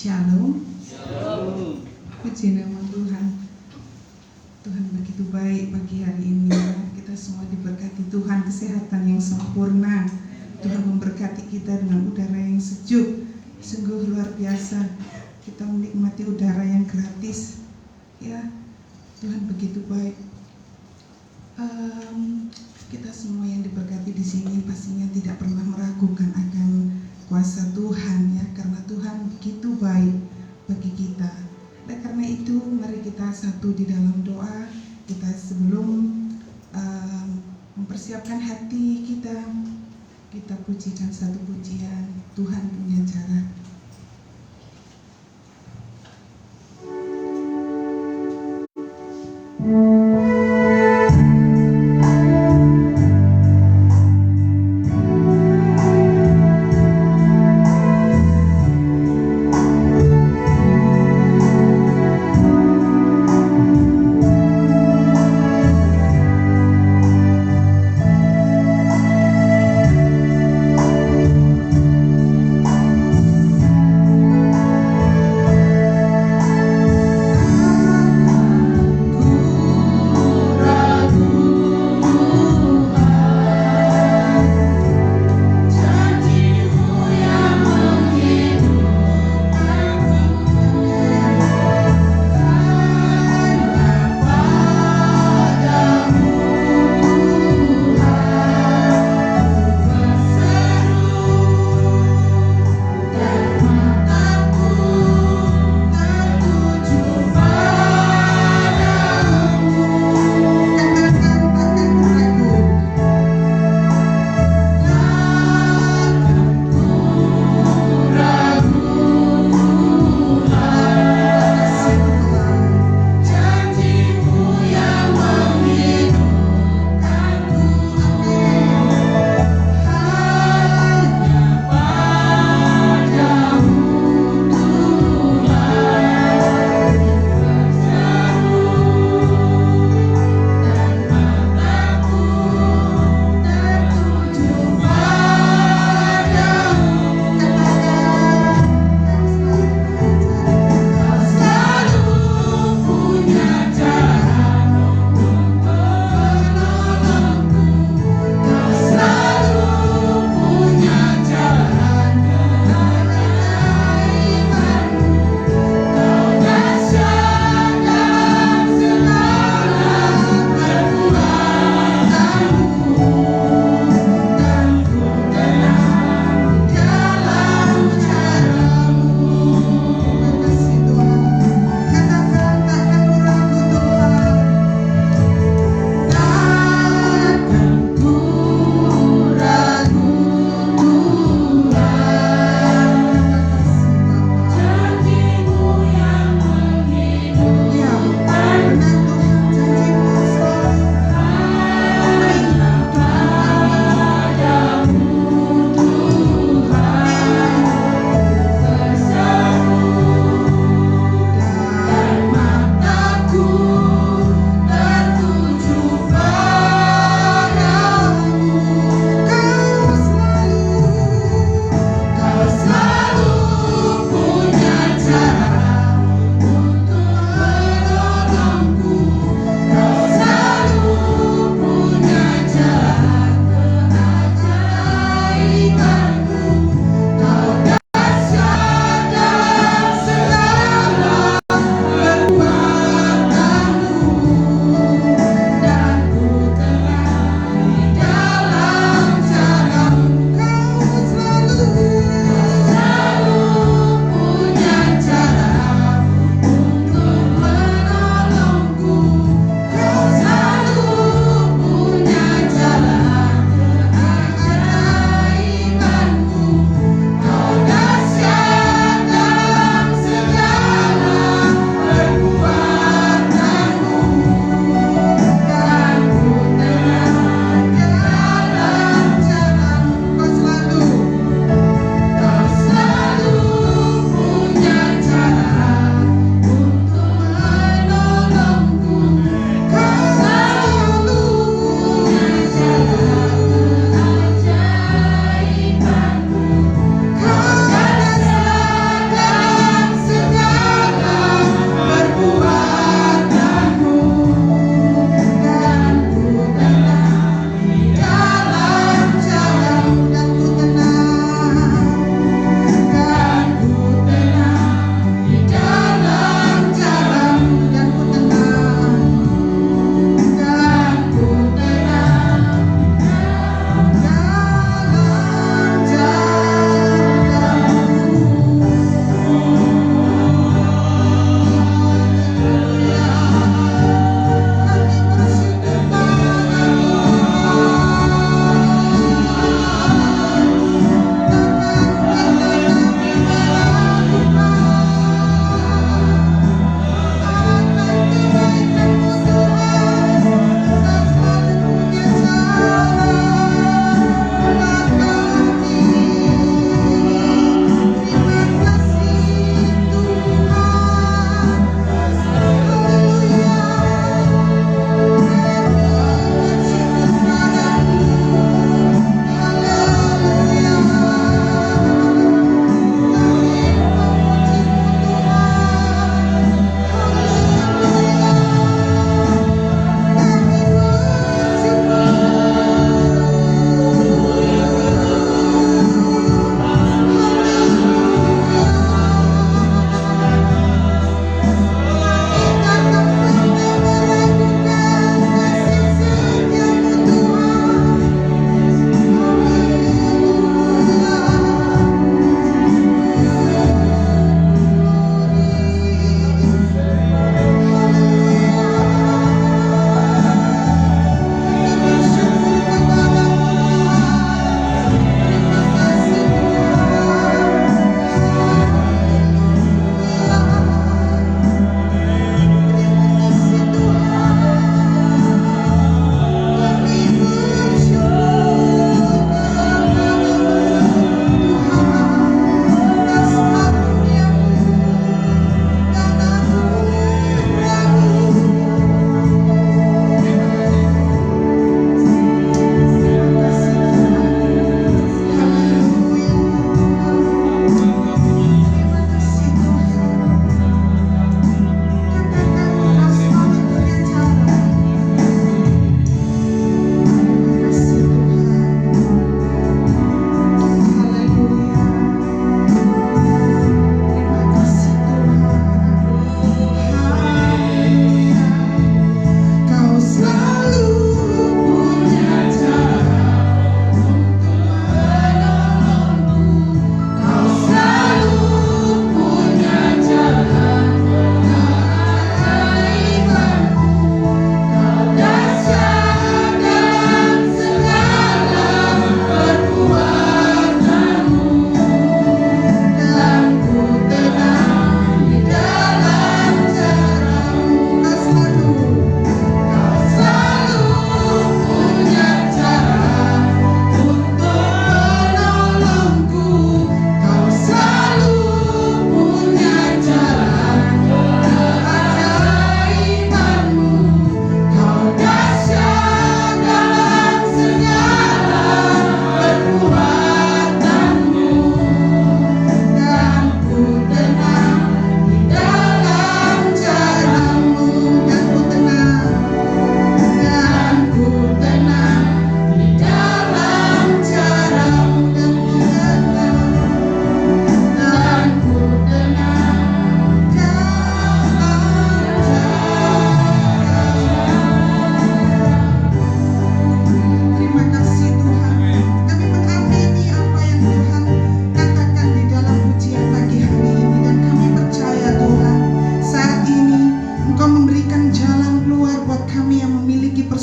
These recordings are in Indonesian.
Shalom. Shalom. Puji nama Tuhan. Tuhan begitu baik pagi hari ini. Kita semua diberkati Tuhan kesehatan yang sempurna. Tuhan memberkati kita dengan udara yang sejuk. Sungguh luar biasa. Kita menikmati udara yang gratis. Ya, Tuhan begitu baik. Kita semua yang diberkati di sini pastinya tidak pernah meragukan akan kuasa Tuhan, ya, karena Tuhan begitu baik bagi kita. Dan karena itu mari kita satu di dalam doa. Kita sebelum mempersiapkan hati kita pujikan satu pujian. Tuhan punya cara.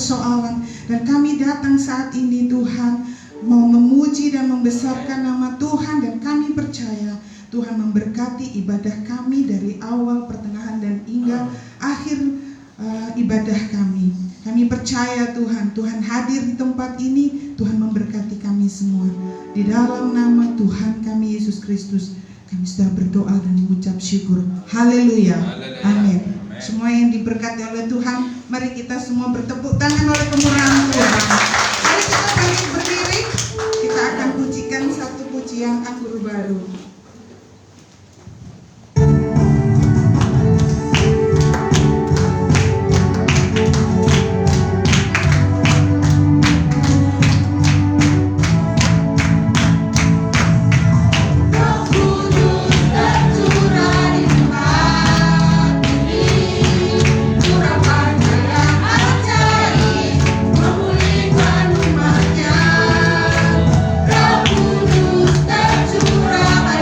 persoalan. Dan kami datang saat ini Tuhan, mau memuji dan membesarkan nama Tuhan, dan kami percaya Tuhan memberkati ibadah kami dari awal, pertengahan, dan hingga akhir ibadah kami. Kami percaya Tuhan, Tuhan hadir di tempat ini, Tuhan memberkati kami semua. Di dalam nama Tuhan kami Yesus Kristus, kami sudah berdoa dan mengucap syukur. Haleluya. Amin. Semua yang diberkati oleh Tuhan, mari kita semua bertepuk tangan oleh kemurahan Tuhan. Mari kita bangkit berdiri, kita akan pujikan satu pujian anggur baru. Roh Kudus tercurah.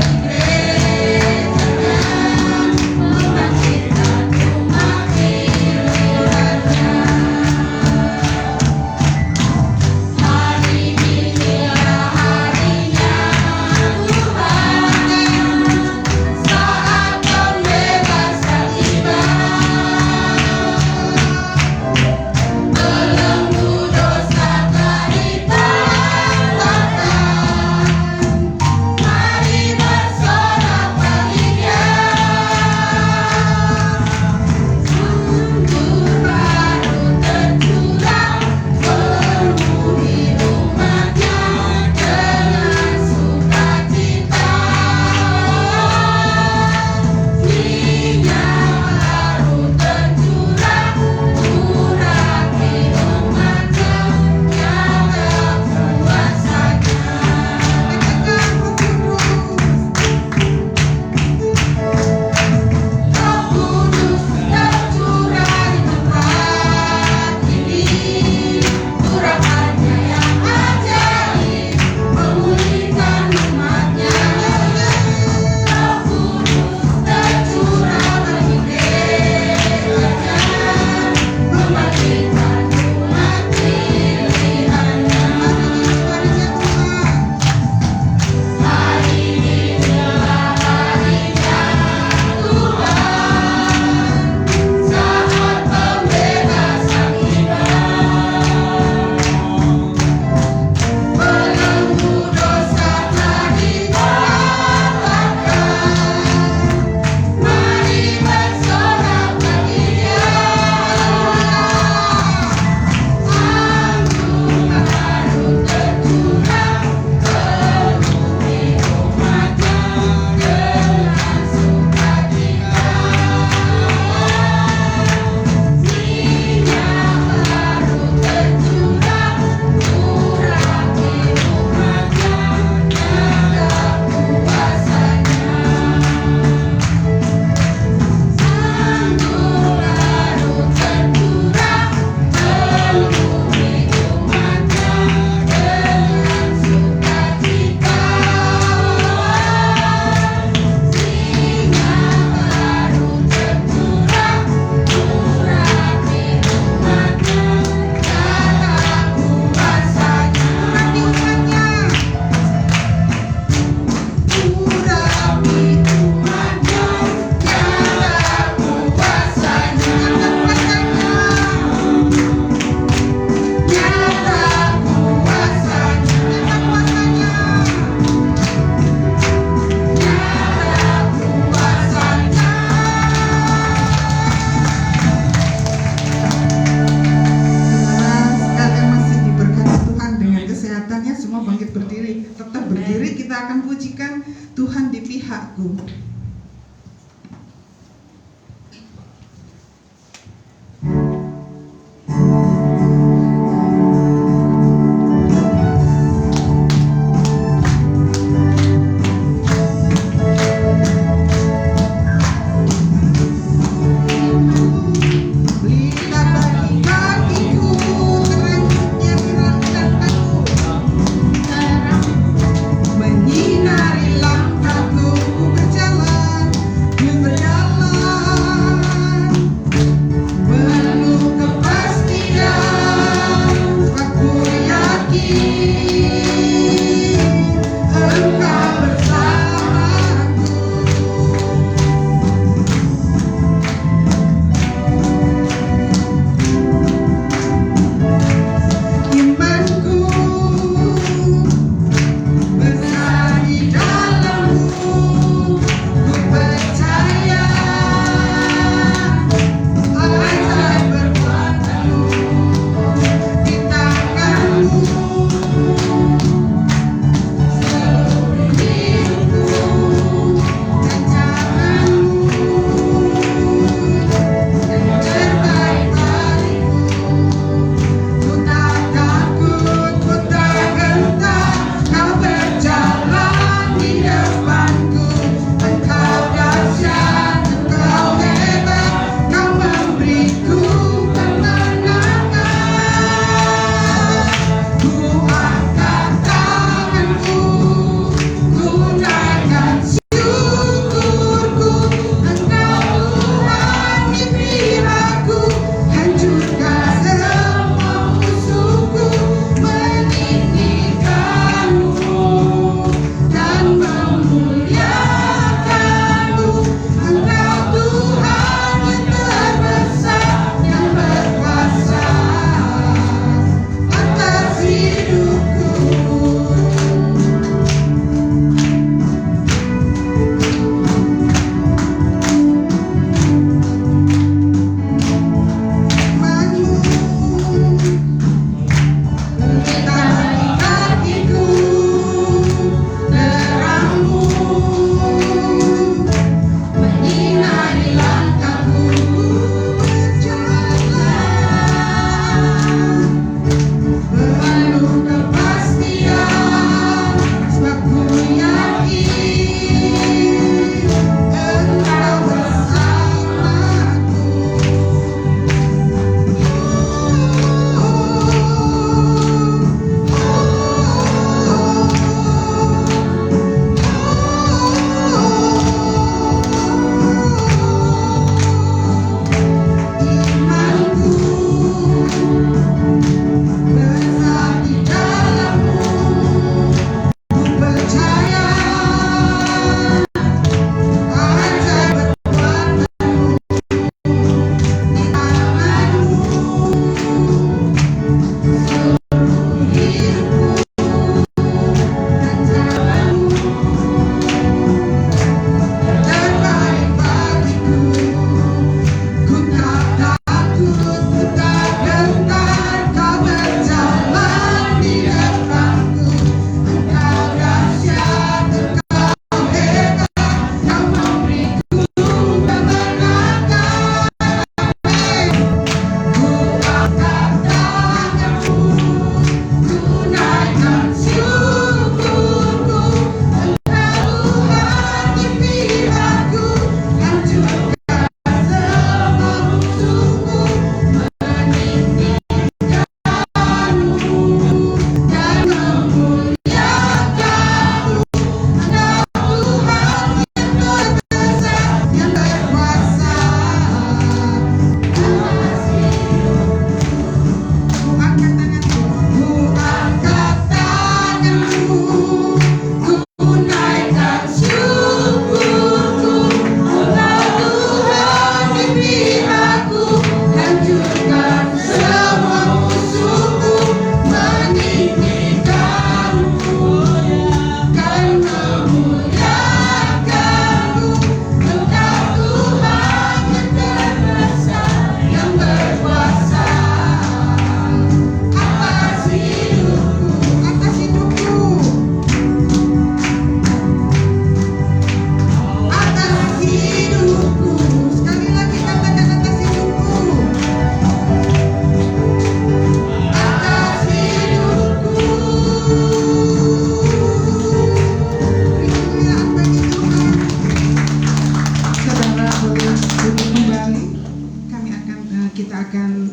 kita akan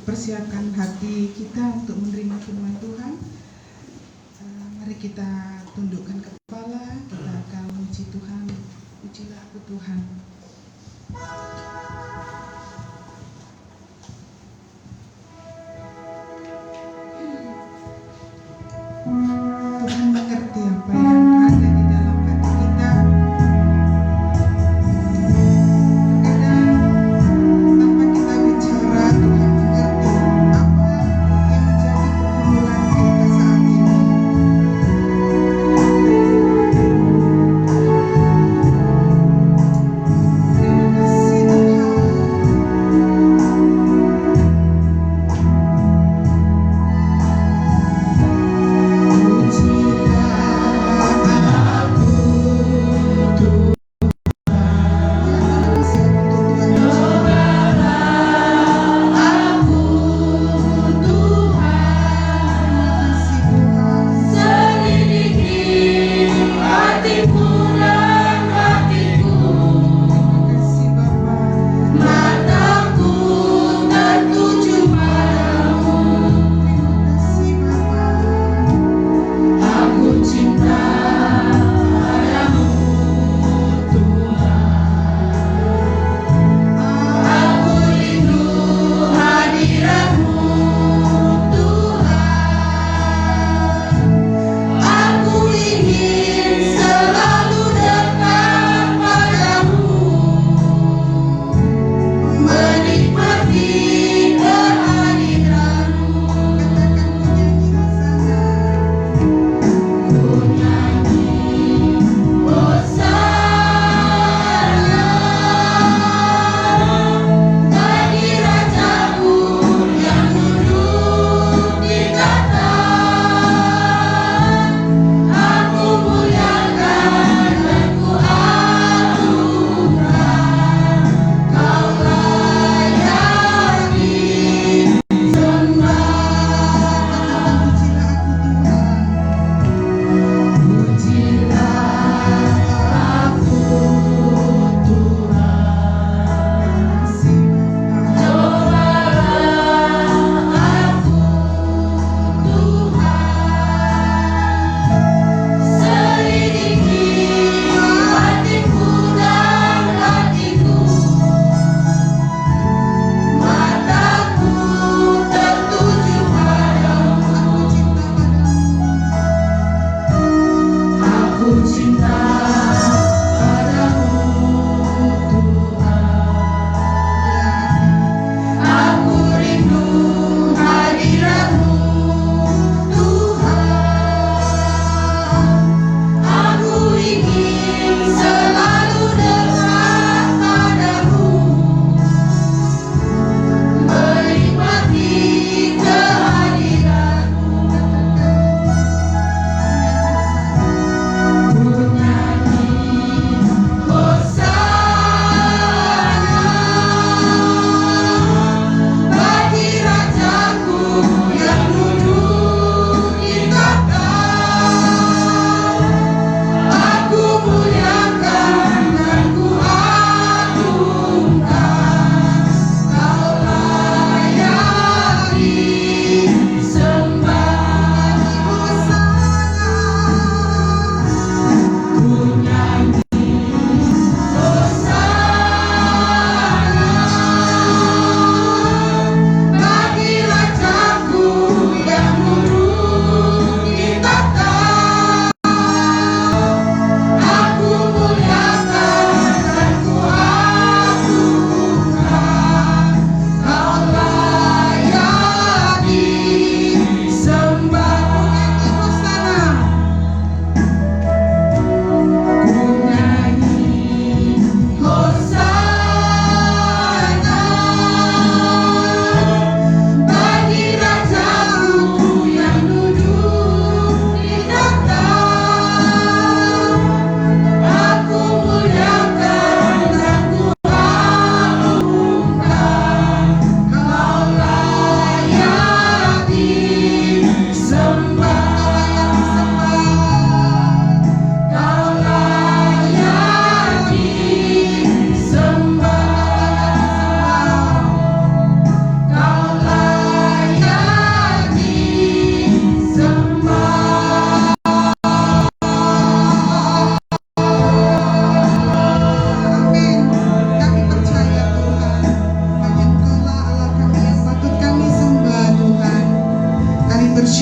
persiapkan hati kita untuk menerima firman Tuhan. Mari kita tundukkan kepala, kita akan memuji Tuhan. Pujilah aku Tuhan. Tuhan mengerti apa yang ada di dalam hati kita. Kadang tanpa kita bicara, Tuhan mengerti apa yang menjadi pergumulan kita saat ini. Terima kasih Tuhan.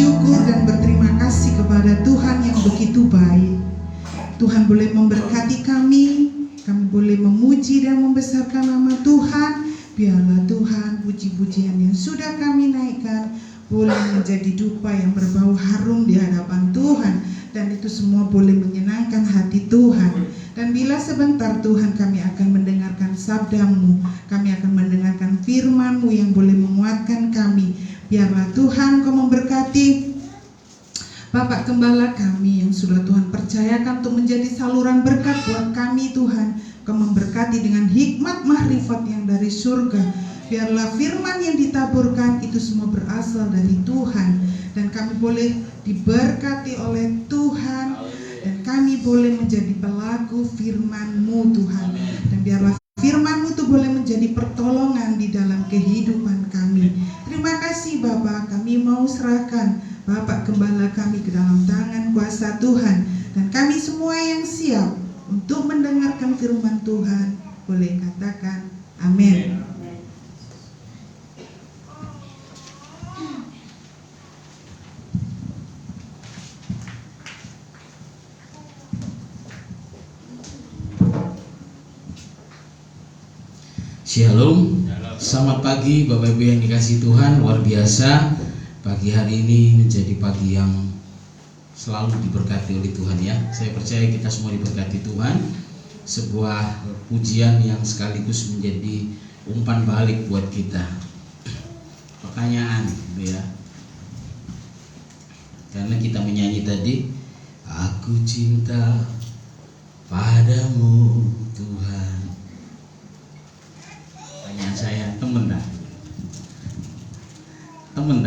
bersyukur dan berterima kasih kepada Tuhan yang begitu baik. Tuhan boleh memberkati kami boleh memuji dan membesarkan nama Tuhan. Biarlah Tuhan puji-pujian yang sudah kami naikkan boleh menjadi dupa yang berbau harum di hadapan Tuhan, dan itu semua boleh menyenangkan hati Tuhan. Dan bila sebentar Tuhan kami akan mendengarkan sabda-Mu, kami akan mendengarkan firman-Mu yang boleh menguatkan kami. Biarlah Tuhan Kau memberkati Bapak Gembala kami yang sudah Tuhan percayakan untuk menjadi saluran berkat buat kami Tuhan. Kau memberkati dengan hikmat mahrifat yang dari surga. Biarlah firman yang ditaburkan itu semua berasal dari Tuhan, dan kami boleh diberkati oleh Tuhan, dan kami boleh menjadi pelaku firman-Mu Tuhan. Dan biarlah firman-Mu itu boleh menjadi pertolongan di dalam kehidupan kami. Terima kasih Bapak, kami mau serahkan Bapak Gembala kami ke dalam tangan kuasa Tuhan, dan kami semua yang siap untuk mendengarkan firman Tuhan boleh katakan amin. Shalom, selamat pagi Bapak Ibu yang dikasihi Tuhan. Luar biasa, pagi hari ini menjadi pagi yang selalu diberkati oleh Tuhan ya. Saya percaya kita semua diberkati Tuhan. Sebuah pujian yang sekaligus menjadi umpan balik buat kita. Pertanyaan gitu ya. Karena kita menyanyi tadi, aku cinta padamu Tuhan. Pertanyaan saya, temen dah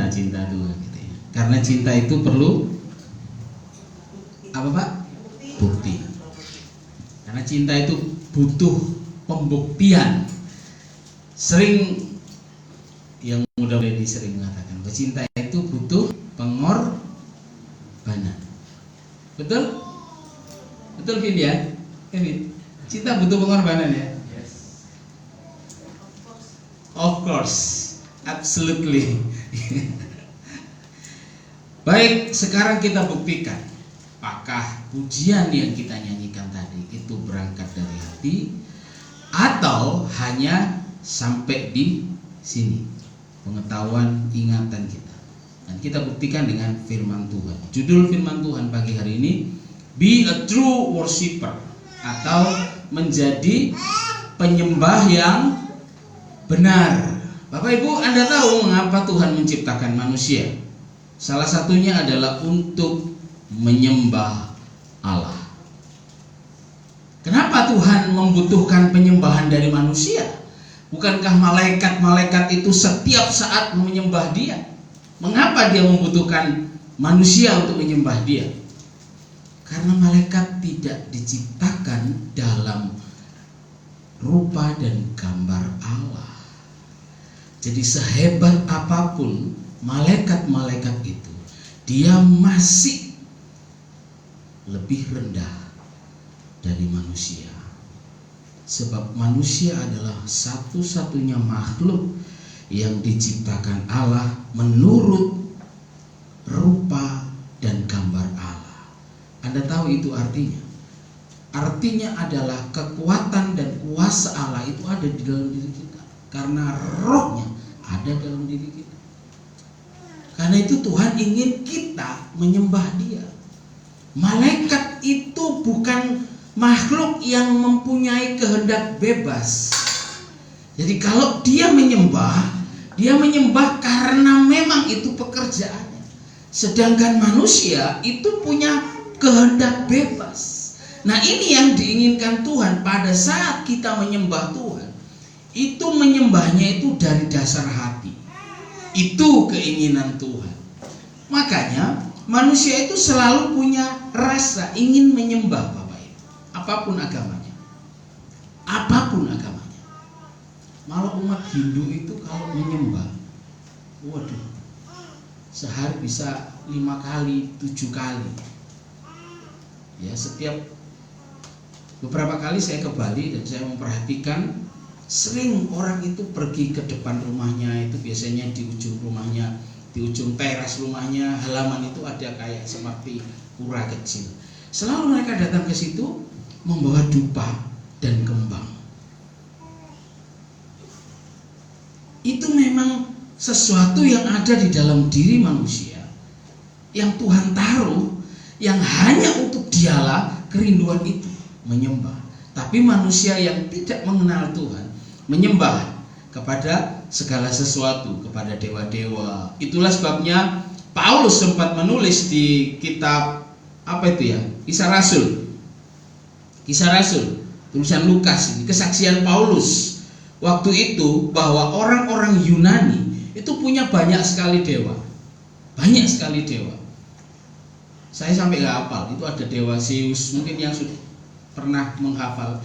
cinta Tuhan gitu ya. Karena cinta itu perlu apa Pak? Bukti. Karena cinta itu butuh pembuktian. Sering yang mudah sering mengatakan bahwa cinta itu butuh pengorbanan. Betul? Betul Vin ya? Vin, cinta butuh pengorbanan ya? Of course, absolutely. Baik, sekarang kita buktikan apakah pujian yang kita nyanyikan tadi itu berangkat dari hati atau hanya sampai di sini, pengetahuan ingatan kita. Dan kita buktikan dengan firman Tuhan. Judul firman Tuhan pagi hari ini, Be a True Worshipper, atau menjadi penyembah yang benar. Bapak Ibu, Anda tahu mengapa Tuhan menciptakan manusia? Salah satunya adalah untuk menyembah Allah. Kenapa Tuhan membutuhkan penyembahan dari manusia? Bukankah malaikat-malaikat itu setiap saat menyembah Dia? Mengapa Dia membutuhkan manusia untuk menyembah Dia? Karena malaikat tidak diciptakan dalam rupa dan gambar Allah. Jadi sehebat apapun malaikat-malaikat itu, dia masih lebih rendah dari manusia. Sebab manusia adalah satu-satunya makhluk yang diciptakan Allah menurut rupa dan gambar Allah. Anda tahu itu artinya? Artinya adalah kekuatan dan kuasa Allah itu ada di dalam diri kita, karena rohnya ada dalam diri kita. Karena itu Tuhan ingin kita menyembah Dia. Malaikat itu bukan makhluk yang mempunyai kehendak bebas. Jadi kalau dia menyembah karena memang itu pekerjaannya. Sedangkan manusia itu punya kehendak bebas. Nah, ini yang diinginkan Tuhan pada saat kita menyembah Tuhan. Itu menyembahnya itu dari dasar hati. Itu keinginan Tuhan. Makanya manusia itu selalu punya rasa ingin menyembah Bapak Ibu. Apapun agamanya. Apapun agamanya. Malah umat Hindu itu kalau menyembah, waduh, sehari bisa 5 kali, 7 kali. Ya, beberapa kali saya ke Bali dan saya memperhatikan sering orang itu pergi ke depan rumahnya, itu biasanya di ujung rumahnya Di ujung teras rumahnya, halaman itu ada kayak seperti pura kecil. Selalu mereka datang ke situ membawa dupa dan kembang. Itu memang sesuatu yang ada di dalam diri manusia, yang Tuhan taruh, yang hanya untuk dialah kerinduan itu, menyembah. Tapi manusia yang tidak mengenal Tuhan menyembah kepada segala sesuatu, kepada dewa-dewa. Itulah sebabnya Paulus sempat menulis di kitab Kisah Rasul, tulisan Lukas ini, kesaksian Paulus waktu itu bahwa orang-orang Yunani itu punya banyak sekali dewa. Saya sampai nggak hafal, itu ada dewa Zeus, mungkin yang sudah pernah menghafal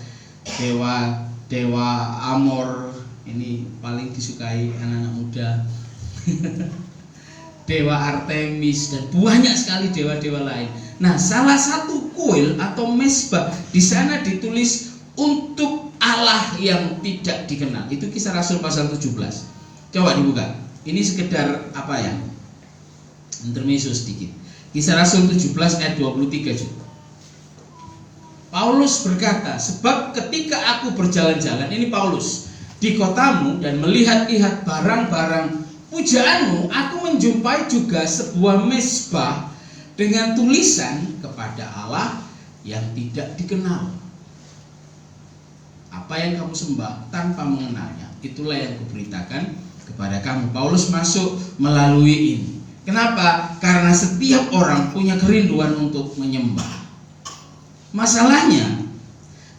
dewa Amor, ini paling disukai anak-anak muda. Dewa Artemis dan banyak sekali dewa-dewa lain. Nah, salah satu kuil atau mesbah di sana ditulis untuk Allah yang tidak dikenal. Itu Kisah Rasul pasal 17. Coba dibuka. Ini sekedar intermezzo sedikit. Kisah Rasul 17 ayat 23 juga. Paulus berkata, sebab ketika aku berjalan-jalan, ini Paulus, di kotamu dan melihat-lihat barang-barang pujaanmu, aku menjumpai juga sebuah mesbah dengan tulisan kepada Allah yang tidak dikenal. Apa yang kamu sembah tanpa mengenalnya, itulah yang kuberitakan kepada kamu. Paulus masuk melalui ini. Kenapa? Karena setiap orang punya kerinduan untuk menyembah. Masalahnya,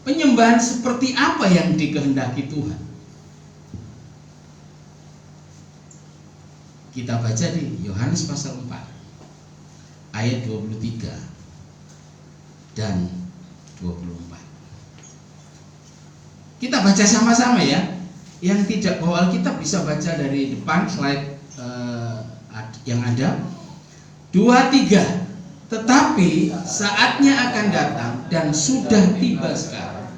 penyembahan seperti apa yang dikehendaki Tuhan? Kita baca di Yohanes pasal 4 ayat 23 dan 24. Kita baca sama-sama ya. Yang tidak bawa Alkitab bisa baca dari depan slide yang ada. 2-3. Tetapi saatnya akan datang dan sudah tiba sekarang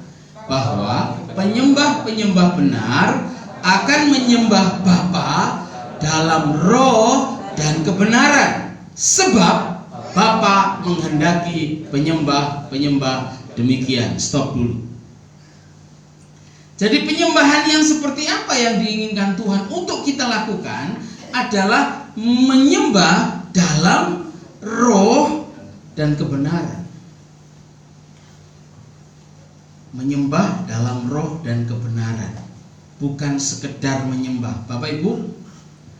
bahwa penyembah-penyembah benar akan menyembah Bapa dalam roh dan kebenaran, sebab Bapa menghendaki penyembah-penyembah demikian. Stop dulu. Jadi penyembahan yang seperti apa yang diinginkan Tuhan untuk kita lakukan adalah menyembah dalam roh dan kebenaran. Menyembah dalam roh dan kebenaran, bukan sekedar menyembah. Bapak Ibu,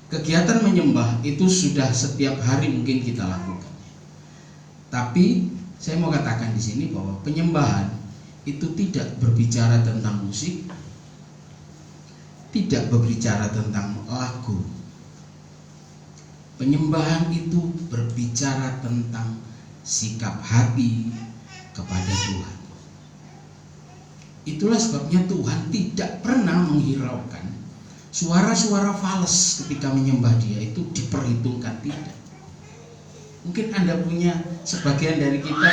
kegiatan menyembah itu sudah setiap hari mungkin kita lakukan. Tapi saya mau katakan di sini bahwa penyembahan itu tidak berbicara tentang musik, tidak berbicara tentang lagu. Penyembahan itu berbicara tentang sikap hati kepada Tuhan. Itulah sebabnya Tuhan tidak pernah menghiraukan suara-suara fals ketika menyembah Dia, itu diperhitungkan tidak. Mungkin Anda sebagian dari kita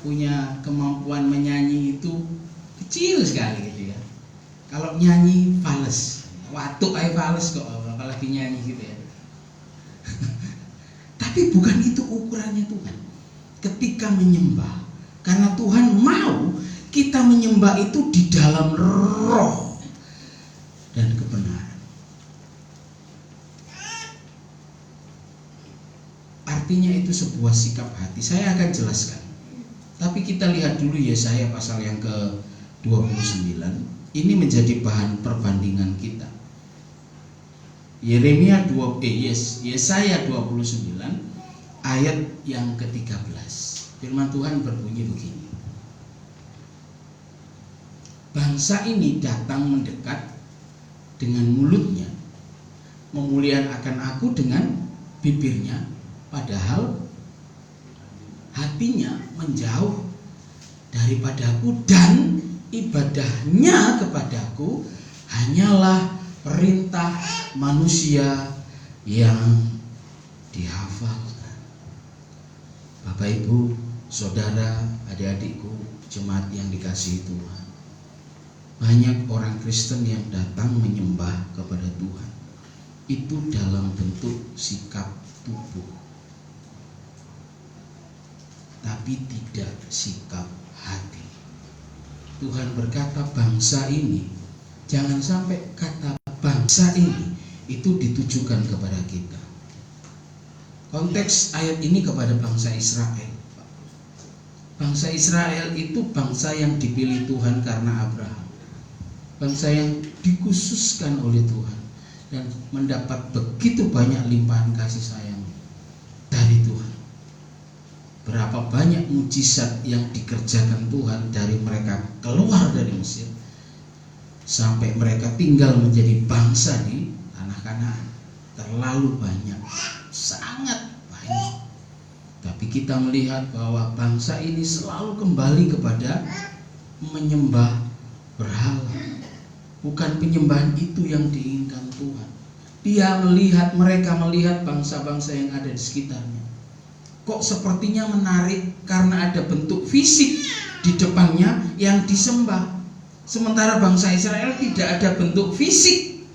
punya kemampuan menyanyi itu kecil sekali gitu ya. Kalau nyanyi fals, watuk aja fals kok, apalagi nyanyi gitu ya. Tapi bukan itu ukurannya Tuhan ketika menyembah, karena Tuhan mau kita menyembah itu di dalam roh dan kebenaran. Artinya itu sebuah sikap hati. Saya akan jelaskan. Tapi kita lihat dulu Yesaya pasal yang ke-29. Ini menjadi bahan perbandingan kita. Yesaya 29 ayat yang ke-13. Firman Tuhan berbunyi begini. Bangsa ini datang mendekat dengan mulutnya, memuliakan akan aku dengan bibirnya, padahal hatinya menjauh daripadaku dan ibadahnya kepadaku hanyalah perintah manusia yang dihafalkan. Bapak Ibu, saudara, adik-adikku, jemaat yang dikasihi Tuhan, banyak orang Kristen yang datang menyembah kepada Tuhan, itu dalam bentuk sikap tubuh, tapi tidak sikap hati. Tuhan berkata bangsa ini, jangan sampai kata bangsa ini itu ditujukan kepada kita. Konteks ayat ini kepada bangsa Israel. Bangsa Israel itu bangsa yang dipilih Tuhan karena Abraham, bangsa yang dikhususkan oleh Tuhan dan mendapat begitu banyak limpahan kasih sayang dari Tuhan. Berapa banyak mujizat yang dikerjakan Tuhan dari mereka keluar dari Mesir sampai mereka tinggal menjadi bangsa di tanah Kanaan. Terlalu banyak, sangat banyak. Tapi kita melihat bahwa bangsa ini selalu kembali kepada menyembah berhala. Bukan penyembahan itu yang diinginkan Tuhan. Mereka melihat bangsa-bangsa yang ada di sekitarnya. Kok sepertinya menarik karena ada bentuk fisik di depannya yang disembah. Sementara bangsa Israel tidak ada bentuk fisik.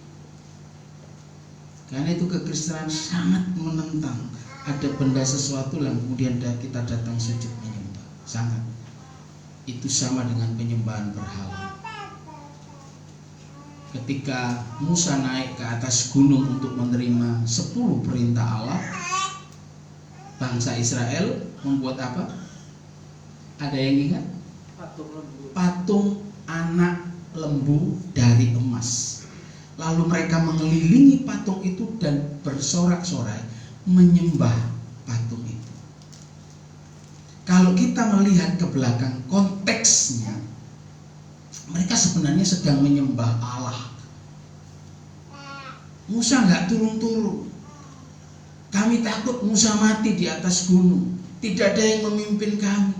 Karena itu kekristenan sangat menentang ada benda sesuatu yang kemudian kita datang sujud menyembah. Sangat. Itu sama dengan penyembahan berhala. Ketika Musa naik ke atas gunung untuk menerima 10 perintah Allah, bangsa Israel membuat apa? Ada yang ingat? Patung anak lembu dari emas. Lalu mereka mengelilingi patung itu dan bersorak-sorai menyembah patung itu. Kalau kita melihat ke belakang konteksnya, mereka sebenarnya sedang menyembah Allah. Musa nggak turun-turun. Kami takut Musa mati di atas gunung. Tidak ada yang memimpin kami.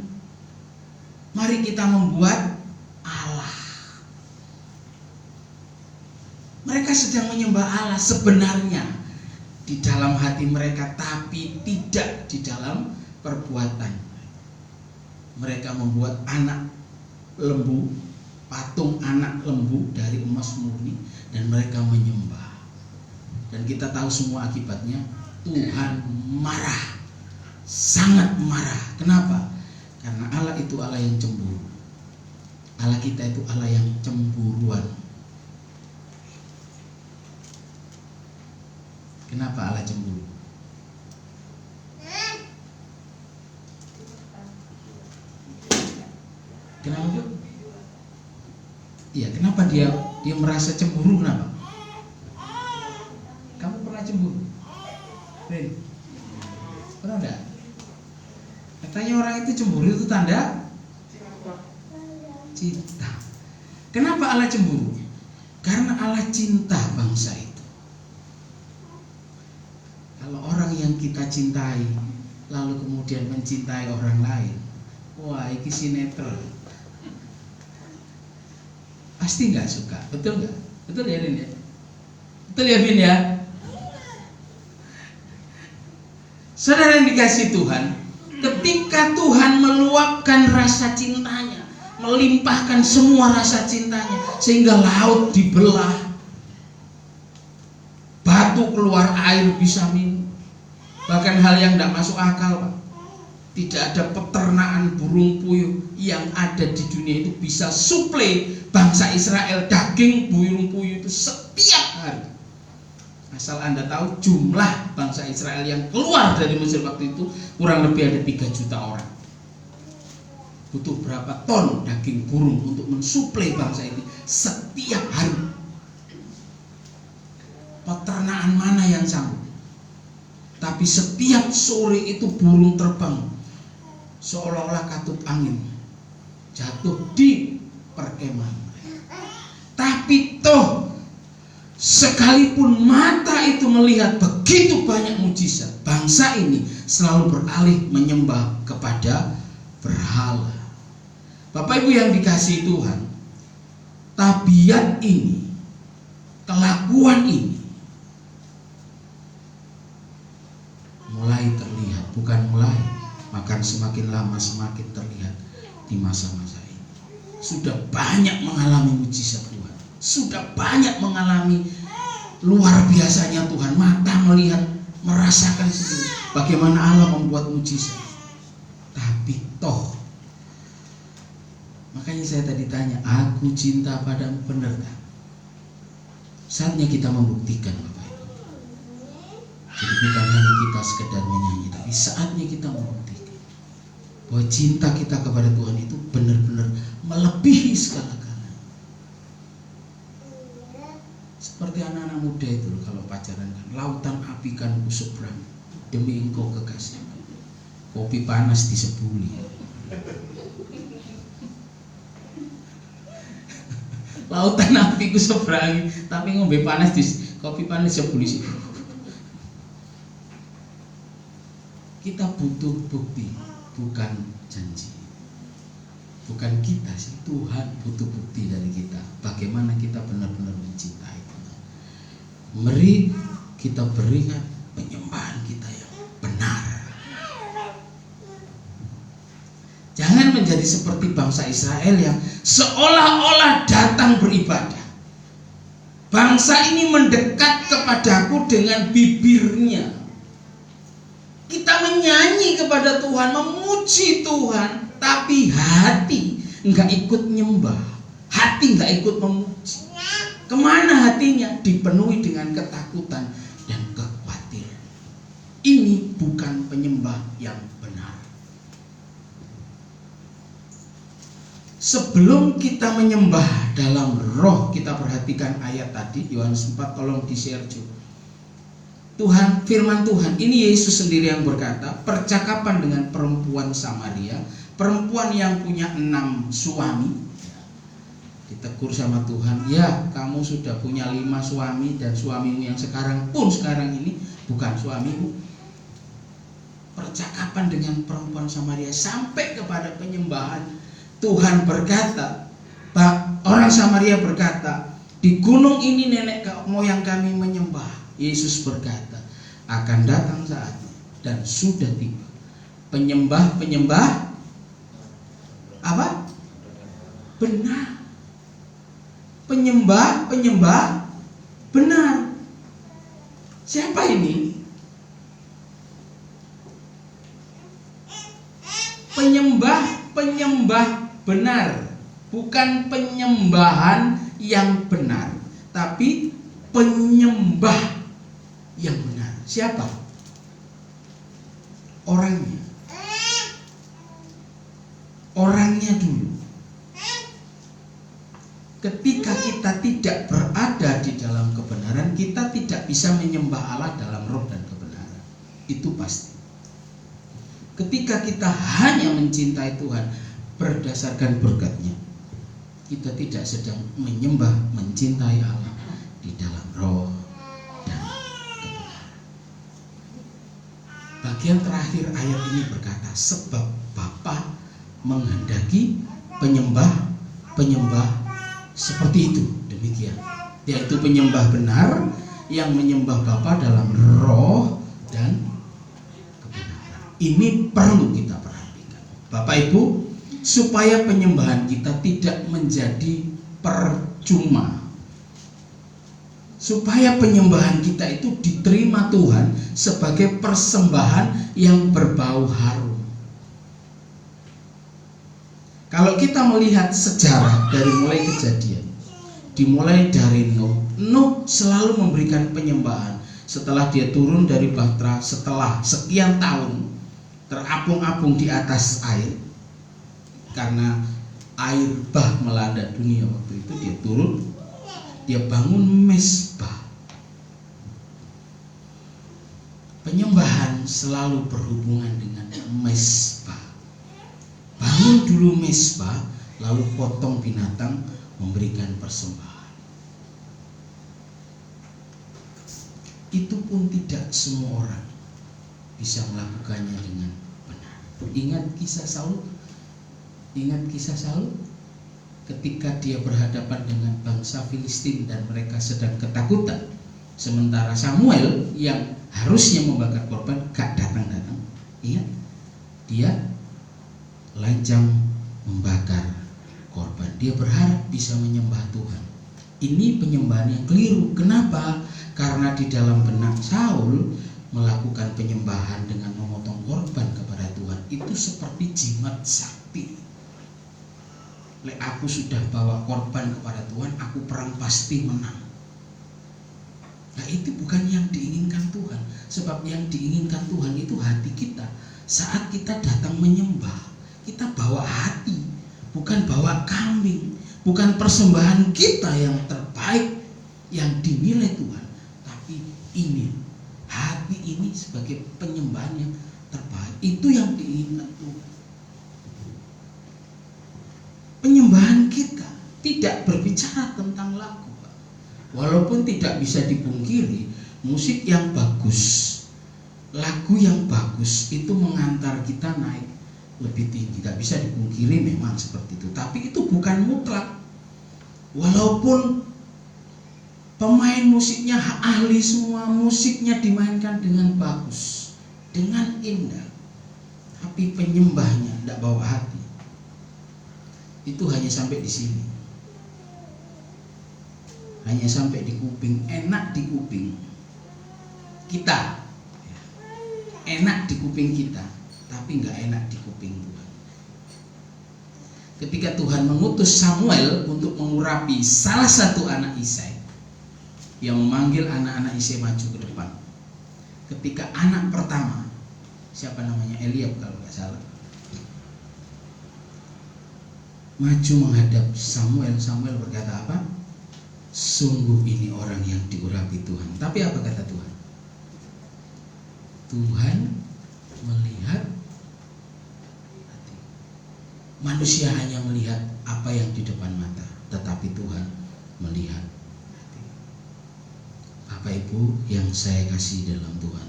Mari kita membuat Allah. Mereka sedang menyembah Allah sebenarnya di dalam hati mereka, tapi tidak di dalam perbuatan. Mereka membuat anak lembu, patung anak lembu dari emas murni, dan mereka menyembah. Dan kita tahu semua akibatnya. Tuhan marah, sangat marah. Kenapa? Karena Allah itu Allah yang cemburu. Allah kita itu Allah yang cemburuan. Kenapa Allah cemburu? Kenapa, Bu? Iya, kenapa dia merasa cemburu? Kenapa? Kamu pernah cemburu? Rin? Pernah enggak? Katanya orang itu cemburu itu tanda cinta. Kenapa Allah cemburu? Karena Allah cinta bangsa itu. Kalau orang yang kita cintai lalu kemudian mencintai orang lain, wah, ini sinetron. Pasti nggak suka, betul nggak? Betul ya, Lin ya? Betul ya, Vin ya? Saudara yang dikasihi Tuhan, ketika Tuhan meluapkan rasa cintanya, melimpahkan semua rasa cintanya, sehingga laut dibelah, batu keluar air bisa minum, bahkan hal yang tidak masuk akal, Pak. Tidak ada peternakan burung puyuh yang ada di dunia itu bisa suplai bangsa Israel daging burung puyuh itu setiap hari. Asal Anda tahu jumlah bangsa Israel yang keluar dari Mesir waktu itu kurang lebih ada 3 juta orang. Butuh berapa ton daging burung untuk mensuplai bangsa ini setiap hari? Peternakan mana yang sanggup? Tapi setiap sore itu burung terbang seolah-olah katup angin jatuh di perkemahan. Tapi toh sekalipun mata itu melihat begitu banyak mujizat, bangsa ini selalu beralih menyembah kepada berhala. Bapak Ibu yang dikasihi Tuhan, tabiat ini, kelakuan ini mulai terlihat, bukan mulai, bahkan semakin lama semakin terlihat di masa-masa ini. Sudah banyak mengalami mujizat Tuhan, sudah banyak mengalami luar biasanya Tuhan, mata melihat, merasakan sendiri bagaimana Allah membuat mujizat. Tapi toh, makanya saya tadi tanya, aku cinta padamu, benar tak? Saatnya kita membuktikan, Bapak Ibu. Jadi bukan hanya kita sekedar menyanyi, tapi saatnya kita membuktikan bahwa cinta kita kepada Tuhan itu benar-benar melebihi segala-galanya. Seperti anak-anak muda itu kalau pacaran kan, lautan api kan kuseberang demi engkau kekasih, kopi panas disebuli. Lautan api kuseberangi, tapi ngombe panas di kopi panas disebuli sih. Kita butuh bukti, bukan janji. Bukan kita sih, Tuhan butuh bukti dari kita. Bagaimana kita benar-benar mencintai Tuhan. Mari kita berikan penyembahan kita yang benar. Jangan menjadi seperti bangsa Israel yang seolah-olah datang beribadah. Bangsa ini mendekat kepadaku dengan bibirnya. Kita menyanyi kepada Tuhan, memuji Tuhan, tapi hati nggak ikut nyembah, hati nggak ikut memuji. Kemana hatinya? Dipenuhi dengan ketakutan dan kekhawatiran. Ini bukan penyembah yang benar. Sebelum kita menyembah dalam roh, kita perhatikan ayat tadi Yohanes 4, tolong di-share juga. Tuhan, firman Tuhan, ini Yesus sendiri yang berkata, percakapan dengan perempuan Samaria, perempuan yang punya 6 suami. Ditegur sama Tuhan, ya kamu sudah punya 5 suami dan suamimu yang sekarang ini bukan suamimu. Percakapan dengan perempuan Samaria sampai kepada penyembahan. Tuhan berkata, orang Samaria berkata, di gunung ini nenek moyang kami menyembah. Yesus berkata, akan datang saatnya dan sudah tiba, penyembah apa? Benar. Penyembah benar. Siapa ini? Penyembah benar, bukan penyembahan yang benar, tapi penyembah yang benar. Siapa? Orangnya dulu. Ketika kita tidak berada di dalam kebenaran, kita tidak bisa menyembah Allah dalam roh dan kebenaran. Itu pasti. Ketika kita hanya mencintai Tuhan berdasarkan berkat-Nya, kita tidak sedang menyembah, mencintai Allah di dalam roh dan kebenaran. Bagian terakhir ayat ini berkata, sebab Bapa menghendaki penyembah seperti itu. Demikian, yaitu penyembah benar yang menyembah Bapa dalam roh dan kebenaran. Ini perlu kita perhatikan, Bapak Ibu, supaya penyembahan kita tidak menjadi percuma. Supaya penyembahan kita itu diterima Tuhan sebagai persembahan yang berbau harum. Kalau kita melihat sejarah dari mulai kejadian, dimulai dari Nuh selalu memberikan penyembahan setelah dia turun dari bahtera, setelah sekian tahun terapung-apung di atas air, karena air bah melanda dunia waktu itu, dia turun, dia bangun mezbah. Penyembahan selalu berhubungan dengan mezbah. Bangun dulu mezbah, lalu potong binatang, memberikan persembahan. Itu pun tidak semua orang bisa melakukannya dengan benar. Ingat kisah Saul? Ketika dia berhadapan dengan bangsa Filistin dan mereka sedang ketakutan, sementara Samuel yang harusnya membakar korban gak datang-datang. Ingat, dia lancang membakar korban. Dia berharap bisa menyembah Tuhan. Ini penyembahan yang keliru. Kenapa? Karena di dalam benak Saul melakukan penyembahan dengan memotong korban kepada Tuhan itu seperti jimat sakti. Lek aku sudah bawa korban kepada Tuhan, aku perang pasti menang. Nah, itu bukan yang diinginkan Tuhan. Sebab yang diinginkan Tuhan itu hati kita. Saat kita datang menyembah, kita bawa hati, bukan bawa kambing, bukan persembahan kita yang terbaik yang dinilai Tuhan, tapi ini hati ini sebagai penyembahan yang terbaik. Itu yang diinginkan Tuhan. Penyembahan kita tidak berbicara tentang lagu. Walaupun tidak bisa dipungkiri, musik yang bagus, lagu yang bagus itu mengantar kita naik lebih tinggi. Tidak bisa dipungkiri memang seperti itu. Tapi itu bukan mutlak. Walaupun pemain musiknya ahli semua, musiknya dimainkan dengan bagus, dengan indah, tapi penyembahnya tidak bawa hati. Itu hanya sampai di sini. Hanya sampai di kuping, enak di kuping kita, enak di kuping kita, tapi nggak enak di kuping Tuhan. Ketika Tuhan mengutus Samuel untuk mengurapi salah satu anak Isai, yang memanggil anak-anak Isai maju ke depan. Ketika anak pertama, siapa namanya, Eliab kalau nggak salah, maju menghadap Samuel, Samuel berkata apa? Sungguh ini orang yang diurapi Tuhan. Tapi apa kata Tuhan? Tuhan melihat hati. Manusia hanya melihat apa yang di depan mata, tetapi Tuhan melihat hati. Bapak Ibu yang saya kasih dalam Tuhan,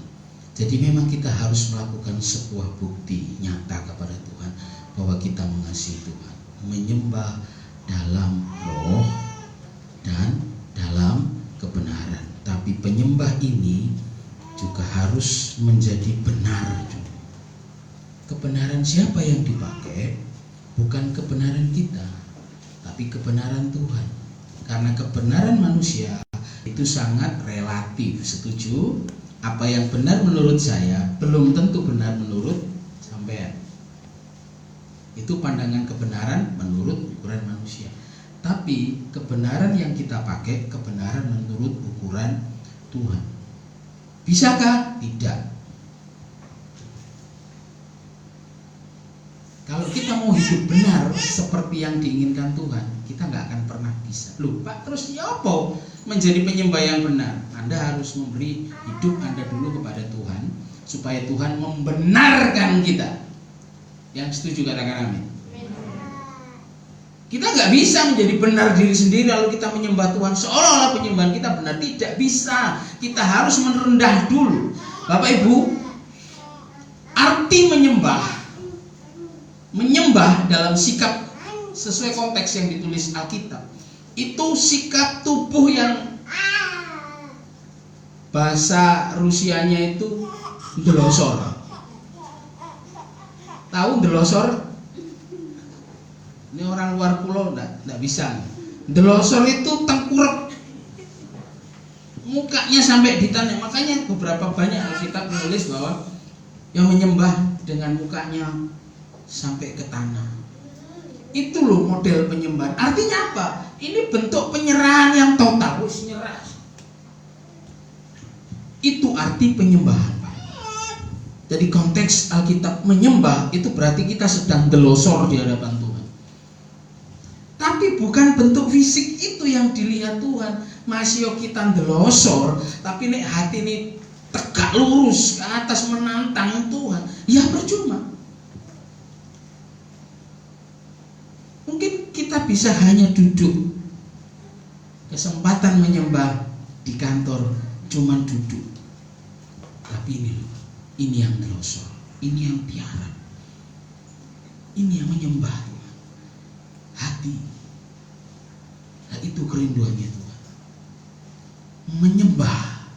jadi memang kita harus melakukan sebuah bukti nyata kepada Tuhan bahwa kita mengasihi Tuhan, menyembah dalam roh dan dalam kebenaran. Tapi penyembah ini juga harus menjadi benar. Kebenaran siapa yang dipakai? Bukan kebenaran kita, tapi kebenaran Tuhan. Karena kebenaran manusia itu sangat relatif. Setuju? Apa yang benar menurut saya belum tentu benar menurut sampean. Itu pandangan kebenaran menurut ukuran manusia. Tapi kebenaran yang kita pakai kebenaran menurut ukuran Tuhan. Bisakah? Tidak. Kalau kita mau hidup benar seperti yang diinginkan Tuhan, kita nggak akan pernah bisa. Loh Pak, terus ya apa menjadi penyembah yang benar? Anda harus memberi hidup Anda dulu kepada Tuhan, supaya Tuhan membenarkan kita. Yang setuju katakan amin. Kita nggak bisa menjadi benar diri sendiri lalu kita menyembah Tuhan seolah-olah penyembahan kita benar. Tidak bisa. Kita harus merendah dulu. Bapak Ibu, arti menyembah dalam sikap sesuai konteks yang ditulis Alkitab, itu sikap tubuh yang bahasa Rusianya itu ndelosor. Tahu ndelosor? Ini orang luar pulau enggak bisa. Ndelosor itu tengkurap, mukanya sampai di tanah. Makanya beberapa banyak Alkitab menulis bahwa yang menyembah dengan mukanya sampai ke tanah. Itu loh model penyembahan. Artinya apa? Ini bentuk penyerahan yang total. Harus nyerah. Itu arti penyembahan. Jadi konteks Alkitab menyembah itu berarti kita sedang delosor di hadapan Tuhan. Tapi bukan bentuk fisik itu yang dilihat Tuhan. Masih kita delosor, tapi nek hati ini tegak lurus ke atas menantang Tuhan, ya percuma. Mungkin kita bisa hanya duduk. Kesempatan menyembah di kantor cuman duduk. Tapi ini yang delosor, ini yang tiarap, ini yang menyembah Tuhan. Hati. Nah, itu kerinduannya Tuhan. Menyembah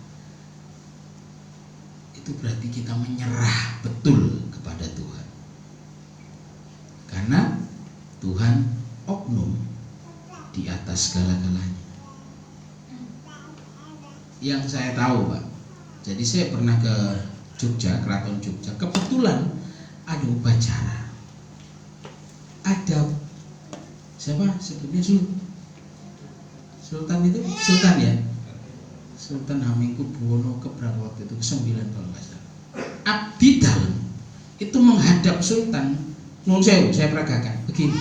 itu berarti kita menyerah betul kepada Tuhan. Karena Tuhan oknum di atas segala-galanya. yang saya tahu, Pak. Jadi saya pernah ke Jogja, Keraton Jogja. Kebetulan ada upacara. Ada siapa sebutnya Sultan itu? Sultan ya? Sultan Hamengkubuwono keberapa waktu itu? ke-9 kalau nggak salah. Abdi dalam itu menghadap Sultan. Nun sewu, saya peragakan begini.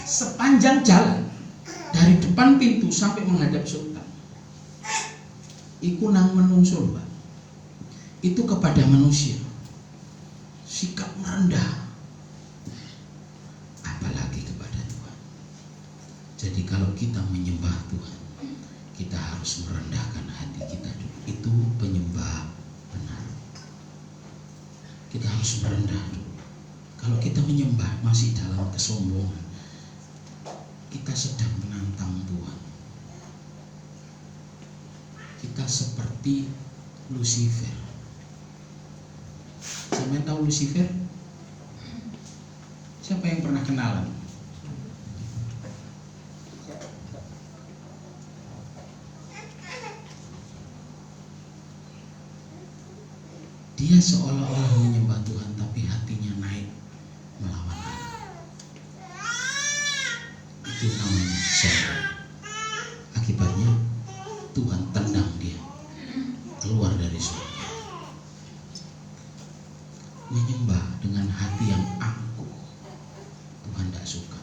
Sepanjang jalan dari depan pintu sampai menghadap Sultan, iku nang menungso, Pak. Itu kepada manusia. Sikap merendah. Apalagi kepada Tuhan. Jadi kalau kita menyembah Tuhan, kita harus merendahkan hati kita dulu. Itu penyembah benar. Kita harus merendah dulu. Kalau kita menyembah masih dalam kesombongan, kita sedang menantang Tuhan. Kita seperti Lucifer. Siapa yang tahu Lucifer? Siapa yang pernah kenalan? Dia seolah-olah menyembah Tuhan, tapi hatinya naik melawan Allah. Itu namanya setan. Akibatnya Tuhan tendang dia keluar dari surga. Menyembah dengan hati yang angkuh, Tuhan tidak suka.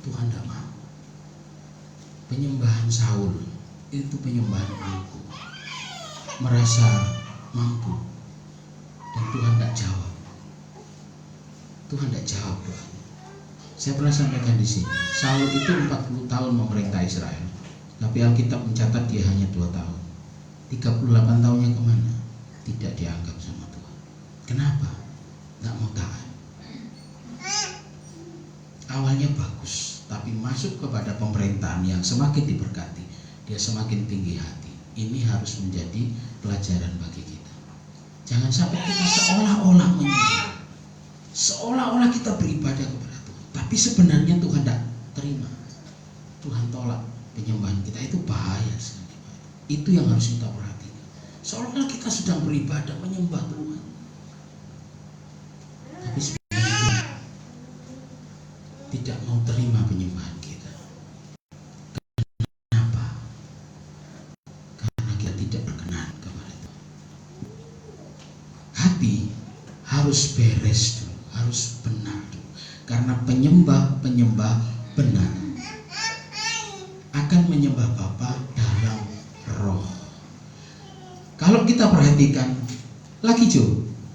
Tuhan tidak mau. Penyembahan Saul itu penyembahan angkuh, merasa mampu, dan Tuhan tidak jawab. Tuhan tidak jawab doa. Saya pernah sampaikan di sini, Saul itu 40 tahun memerintah Israel, tapi Alkitab mencatat dia hanya 2 tahun. 38 tahunnya kemana? Tidak dianggap sama Tuhan. Kenapa? Nggak mau taat. Awalnya bagus, tapi masuk kepada pemerintahan yang semakin diberkati, dia semakin tinggi hati. Ini harus menjadi pelajaran bagi kita. Jangan sampai kita seolah-olah menyembah, seolah-olah kita beribadah kepada Tuhan, tapi sebenarnya Tuhan tidak terima. Tuhan tolak penyembahan kita. Itu bahaya sekali. Itu yang harus kita perhatikan. Seolah-olah kita sedang beribadah menyembah Tuhan, tapi sebenarnya tidak mau terima penyembahan kita. Kenapa? Karena kita tidak berkenan kepada Tuhan. Hati harus beres dulu, harus benar dulu. Karena penyembah benar akan menyembah Bapa dalam roh. Kalau kita perhatikan lagi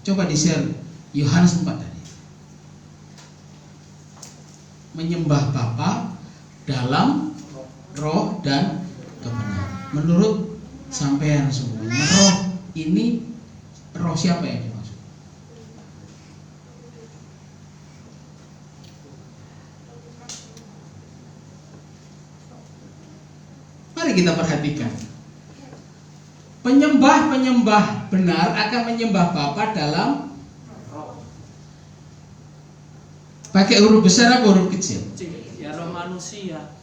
coba di-share Yohanes 4 tadi. Menyembah Bapa dalam roh dan kebenaran. Menurut sampean semuanya, roh ini roh siapa yang dimaksud? Mari kita perhatikan. Penyembah benar akan menyembah Bapa dalam roh. Pakai huruf besar atau huruf kecil? Ya roh manusia.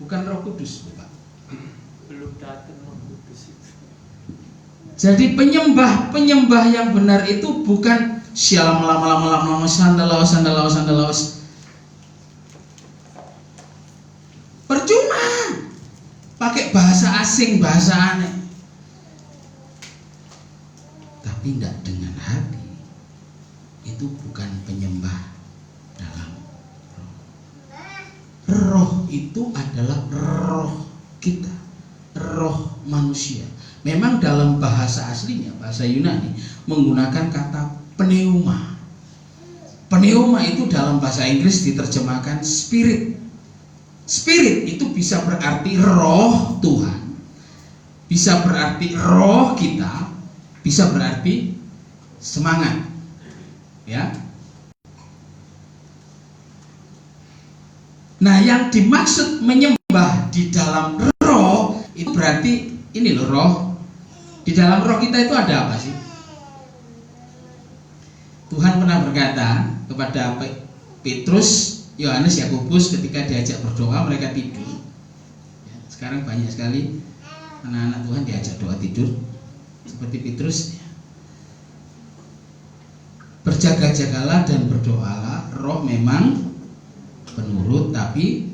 Bukan Roh Kudus, Bapak. Belum datang Roh Kudus itu. Jadi penyembah yang benar itu bukan syalam sandalawas. Percuma pakai bahasa asing, bahasa aneh, tapi tidak dengan hati. Itu bukan penyembah dalam roh. Roh itu adalah roh kita, roh manusia. Memang dalam bahasa aslinya, bahasa Yunani menggunakan kata pneuma. Pneuma itu dalam bahasa Inggris diterjemahkan spirit. Spirit itu bisa berarti roh Tuhan, bisa berarti roh kita, bisa berarti semangat, ya. Nah, yang dimaksud menyembah di dalam roh itu berarti ini loh, roh. Di dalam roh kita itu ada apa sih? Tuhan pernah berkata kepada Petrus, Yohanes, Yakobus ketika diajak berdoa mereka tidur. Ya, sekarang banyak sekali anak-anak Tuhan diajak doa tidur seperti Petrus. Ya. Berjaga-jagalah dan berdoalah, roh memang penurut tapi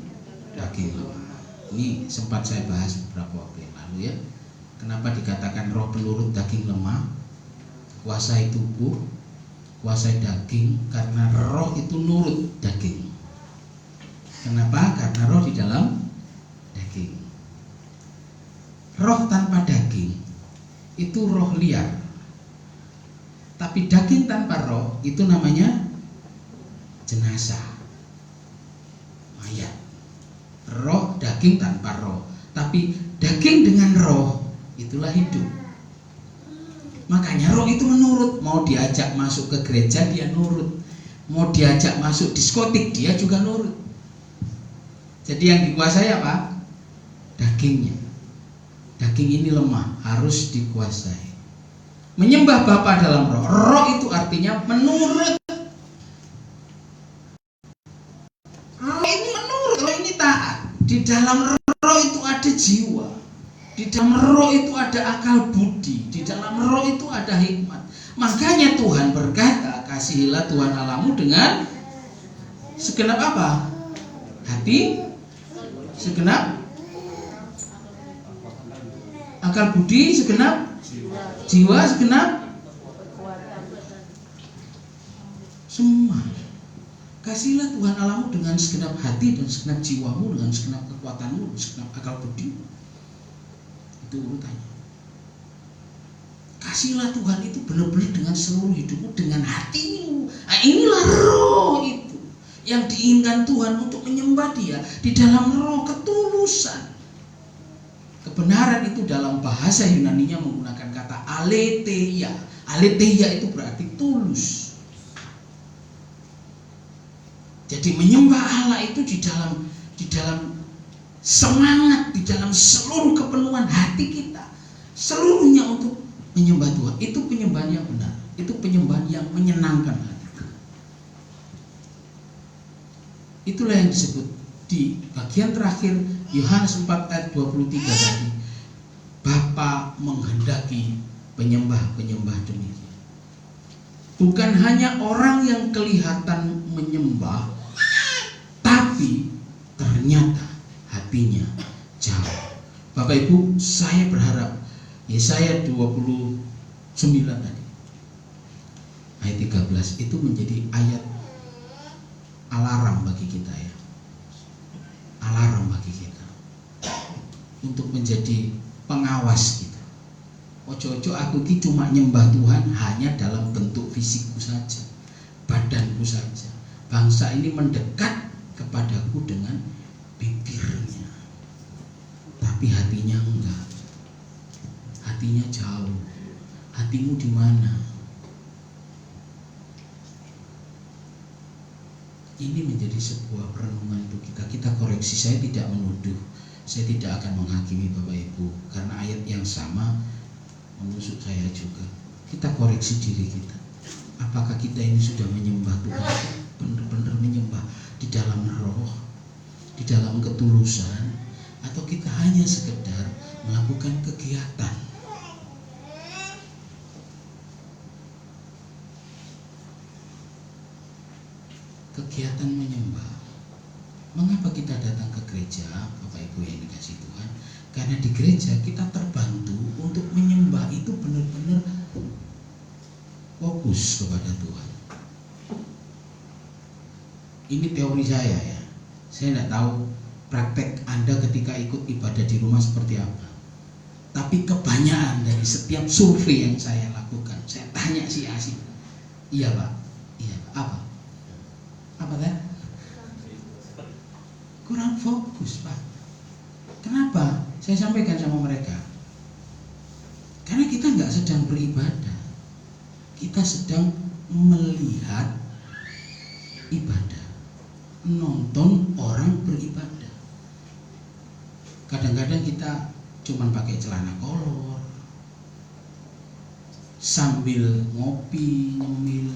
daging lemah. Ini sempat saya bahas beberapa waktu yang lalu ya. Kenapa dikatakan roh penurut daging lemah? Kuasai tubuh, kuasai daging, karena roh itu nurut daging. Kenapa? Karena roh di dalam daging. Roh tanpa daging itu roh liar. Tapi daging tanpa roh itu namanya jenazah, mayat. Roh, daging tanpa roh. Tapi daging dengan roh itulah hidup. Makanya roh itu menurut. Mau diajak masuk ke gereja dia nurut. Mau diajak masuk diskotik dia juga nurut. Jadi yang dikuasai apa? Dagingnya. Daging ini lemah, harus dikuasai. Menyembah Bapa dalam roh. Roh itu artinya menurut. Roh ini menurut, roh ini taat. Di dalam roh itu ada jiwa. Di dalam roh itu ada akal budi. Di dalam roh itu ada hikmat. Makanya Tuhan berkata, kasihilah Tuhan Allahmu dengan segenap apa? Hati, segenap akal budi, segenap jiwa, segenap semua. Kasihlah Tuhan Allahmu dengan segenap hati dan segenap jiwamu, dengan segenap kekuatanmu, dengan segenap akal budi. Itu urutannya. Kasihlah Tuhan itu benar-benar dengan seluruh hidupmu, dengan hatimu. Nah, inilah roh itu yang diinginkan Tuhan untuk menyembah Dia di dalam roh ketulusan. Kebenaran itu dalam bahasa Yunaninya menggunakan kata aletheia. Aletheia itu berarti tulus. Jadi menyembah Allah itu di dalam semangat, di dalam seluruh kepenuhan hati kita, seluruhnya untuk menyembah Tuhan. Itu penyembahan yang benar. Itu penyembahan yang menyenangkan hati. Itulah yang disebut di bagian terakhir Yohanes 4 ayat 23 tadi. Bapa menghendaki penyembah-penyembah demikian. Bukan hanya orang yang kelihatan menyembah, tapi ternyata hatinya jauh. Bapak Ibu, saya berharap Yesaya 29 tadi ayat 13 itu menjadi ayat alarm bagi kita ya. Alarm bagi kita untuk menjadi pengawas kita. Ojo-ojo aku ki cuma nyembah Tuhan hanya dalam bentuk fisikku saja, badanku saja. Bangsa ini mendekat kepadaku dengan bibirnya, tapi hatinya enggak. Hatinya jauh. Hatimu di mana? Ini menjadi sebuah perenungan untuk kita. Kita koreksi. Saya tidak menuduh, saya tidak akan menghakimi Bapak Ibu, karena ayat yang sama menusuk saya juga. Kita koreksi diri kita. Apakah kita ini sudah menyembah Tuhan, benar-benar menyembah di dalam roh, di dalam ketulusan, atau kita hanya sekedar melakukan kegiatan? Kegiatan menyembah. Mengapa kita datang ke gereja, Bapak Ibu yang dikasihi Tuhan? Karena di gereja kita terbantu untuk menyembah itu benar-benar fokus kepada Tuhan. Ini teori saya ya. Saya tidak tahu praktek Anda ketika ikut ibadah di rumah seperti apa. Tapi kebanyakan dari setiap survei yang saya lakukan, saya tanya si Asih, iya Pak, iya Pak, apa? Apa teh? Kurang fokus Pak. Kenapa? Saya sampaikan sama mereka. Karena kita nggak sedang beribadah, kita sedang melihat ibadah, nonton orang beribadah. Kadang-kadang kita cuman pakai celana kolor, sambil ngopi, nyemil.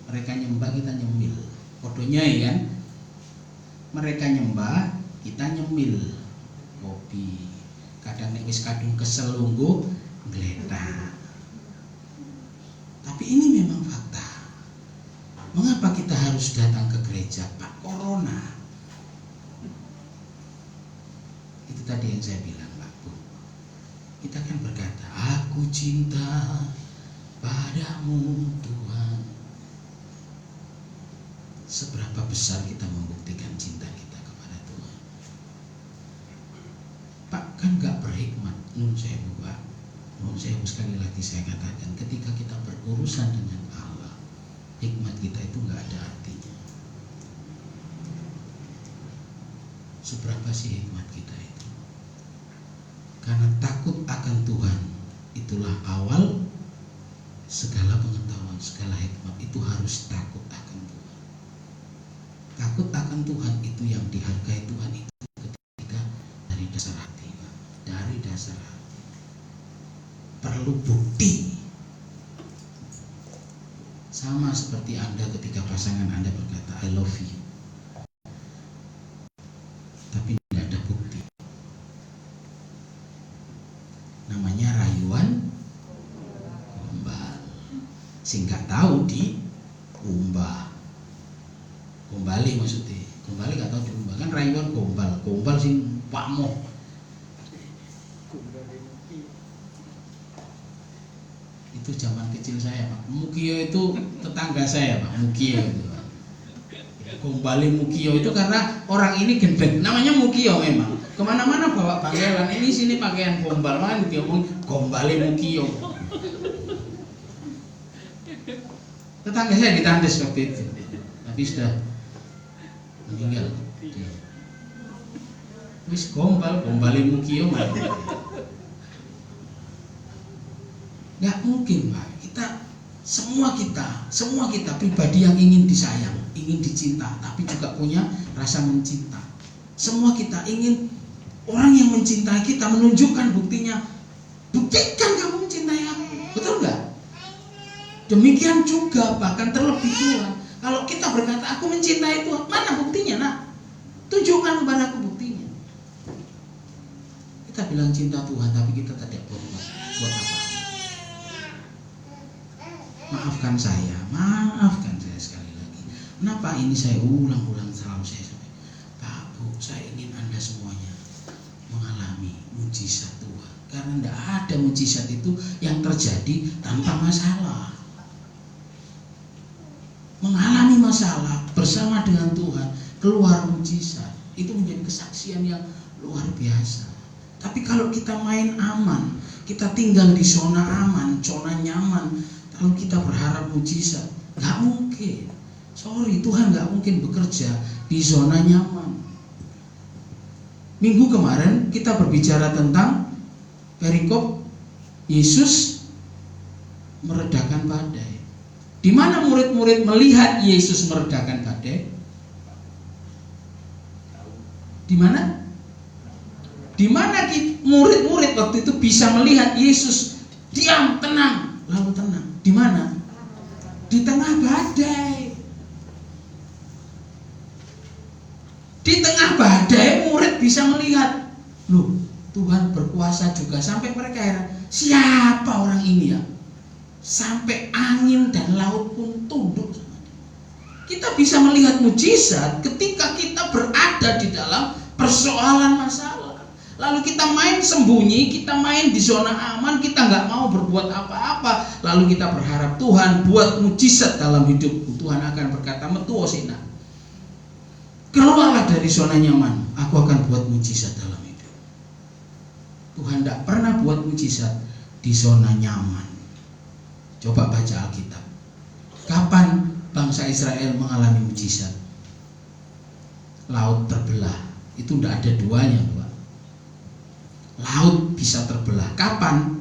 Mereka nyembah, kita nyemil. Fotonya ya kan. mereka nyembah, kita nyemil kopi. Kadang nek wis kadung kesel lungguh gletak. Tapi ini memang fakta. Mengapa kita harus datang ke gereja? Pak, corona. Itu tadi yang saya bilang, Pak Bu. Kita kan berkata, aku cinta padamu Tuhan. Seberapa besar kita membuktikan cinta kita kepada Tuhan? Pak, kan gak berhikmat. Nun sewu, Pak. Nun sewu, sekali lagi saya katakan, ketika kita berurusan dengan Allah, hikmat kita itu gak ada artinya. Seberapa sih hikmat kita itu? Karena takut akan Tuhan itulah awal segala pengetahuan, segala hikmat. Itu harus takut akan Tuhan. Takut akan Tuhan itu yang dihargai Tuhan itu ketika dari dasar hati, Pak. Dari dasar hati. Perlu bukti. Sama seperti Anda ketika pasangan Anda berkata I love you, tapi tidak ada bukti. Namanya rayuan gombal. Singkat tahu di umbah. Gombali maksudnya. Gombali gak tahu di umbah. Kan rayuan gombal. Gombal sing pamoh. Itu zaman kecil saya, Pak. Mukio itu tetangga saya, Pak. Mukio itu, Pak. Gombali Mukio itu karena orang ini gendeng. Namanya Mukio memang. Kemana-mana bawa pakaian. Ini sini pakaian gombal. Makanya dia ngomong Gombali Mukio. Tetangga saya ditandes waktu itu. Tapi sudah meninggal. Wis Gombali Mukio mah. Nggak mungkin, Pak. Semua kita pribadi yang ingin disayang, ingin dicinta, tapi juga punya rasa mencinta. Semua kita ingin orang yang mencintai kita menunjukkan buktinya. Buktikan kamu mencintai aku, betul nggak? Demikian juga bahkan terlebih Tuhan. Kalau kita berkata aku mencintai Tuhan, mana buktinya? Nah, tunjukkan kepada aku buktinya. Kita bilang cinta Tuhan, tapi kita tidak buat apa? Maafkan saya sekali lagi. Kenapa ini saya ulang-ulang selalu saya sampai, Pak Bu, saya ingin Anda semuanya mengalami mujizat Tuhan. Karena tidak ada mujizat itu yang terjadi tanpa masalah. Mengalami masalah bersama dengan Tuhan, keluar mujizat, itu menjadi kesaksian yang luar biasa. Tapi kalau kita main aman, kita tinggal di zona aman, zona nyaman, lalu kita berharap mujizat, nggak mungkin. Sorry, Tuhan nggak mungkin bekerja di zona nyaman. Minggu kemarin kita berbicara tentang perikop Yesus meredakan badai. Di mana murid-murid melihat Yesus meredakan badai? Di mana? Di mana murid-murid waktu itu bisa melihat Yesus diam, tenang, lalu tenang? Di mana? Di tengah badai. Di tengah badai murid bisa melihat, loh, Tuhan berkuasa juga. Sampai mereka heran, siapa orang ini ya? Sampai angin dan laut pun tunduk. Kita bisa melihat mujizat ketika kita berada di dalam persoalan masalah. Lalu kita main sembunyi, kita main di zona aman, kita nggak mau berbuat apa-apa. Lalu kita berharap Tuhan buat mujizat dalam hidupku. Tuhan akan berkata, metuo sina, keluarlah dari zona nyaman, aku akan buat mujizat dalam hidup. Tuhan tidak pernah buat mujizat di zona nyaman. Coba baca Alkitab. Kapan bangsa Israel mengalami mujizat? Laut terbelah. Itu tidak ada duanya, Pak. Laut bisa terbelah. Kapan?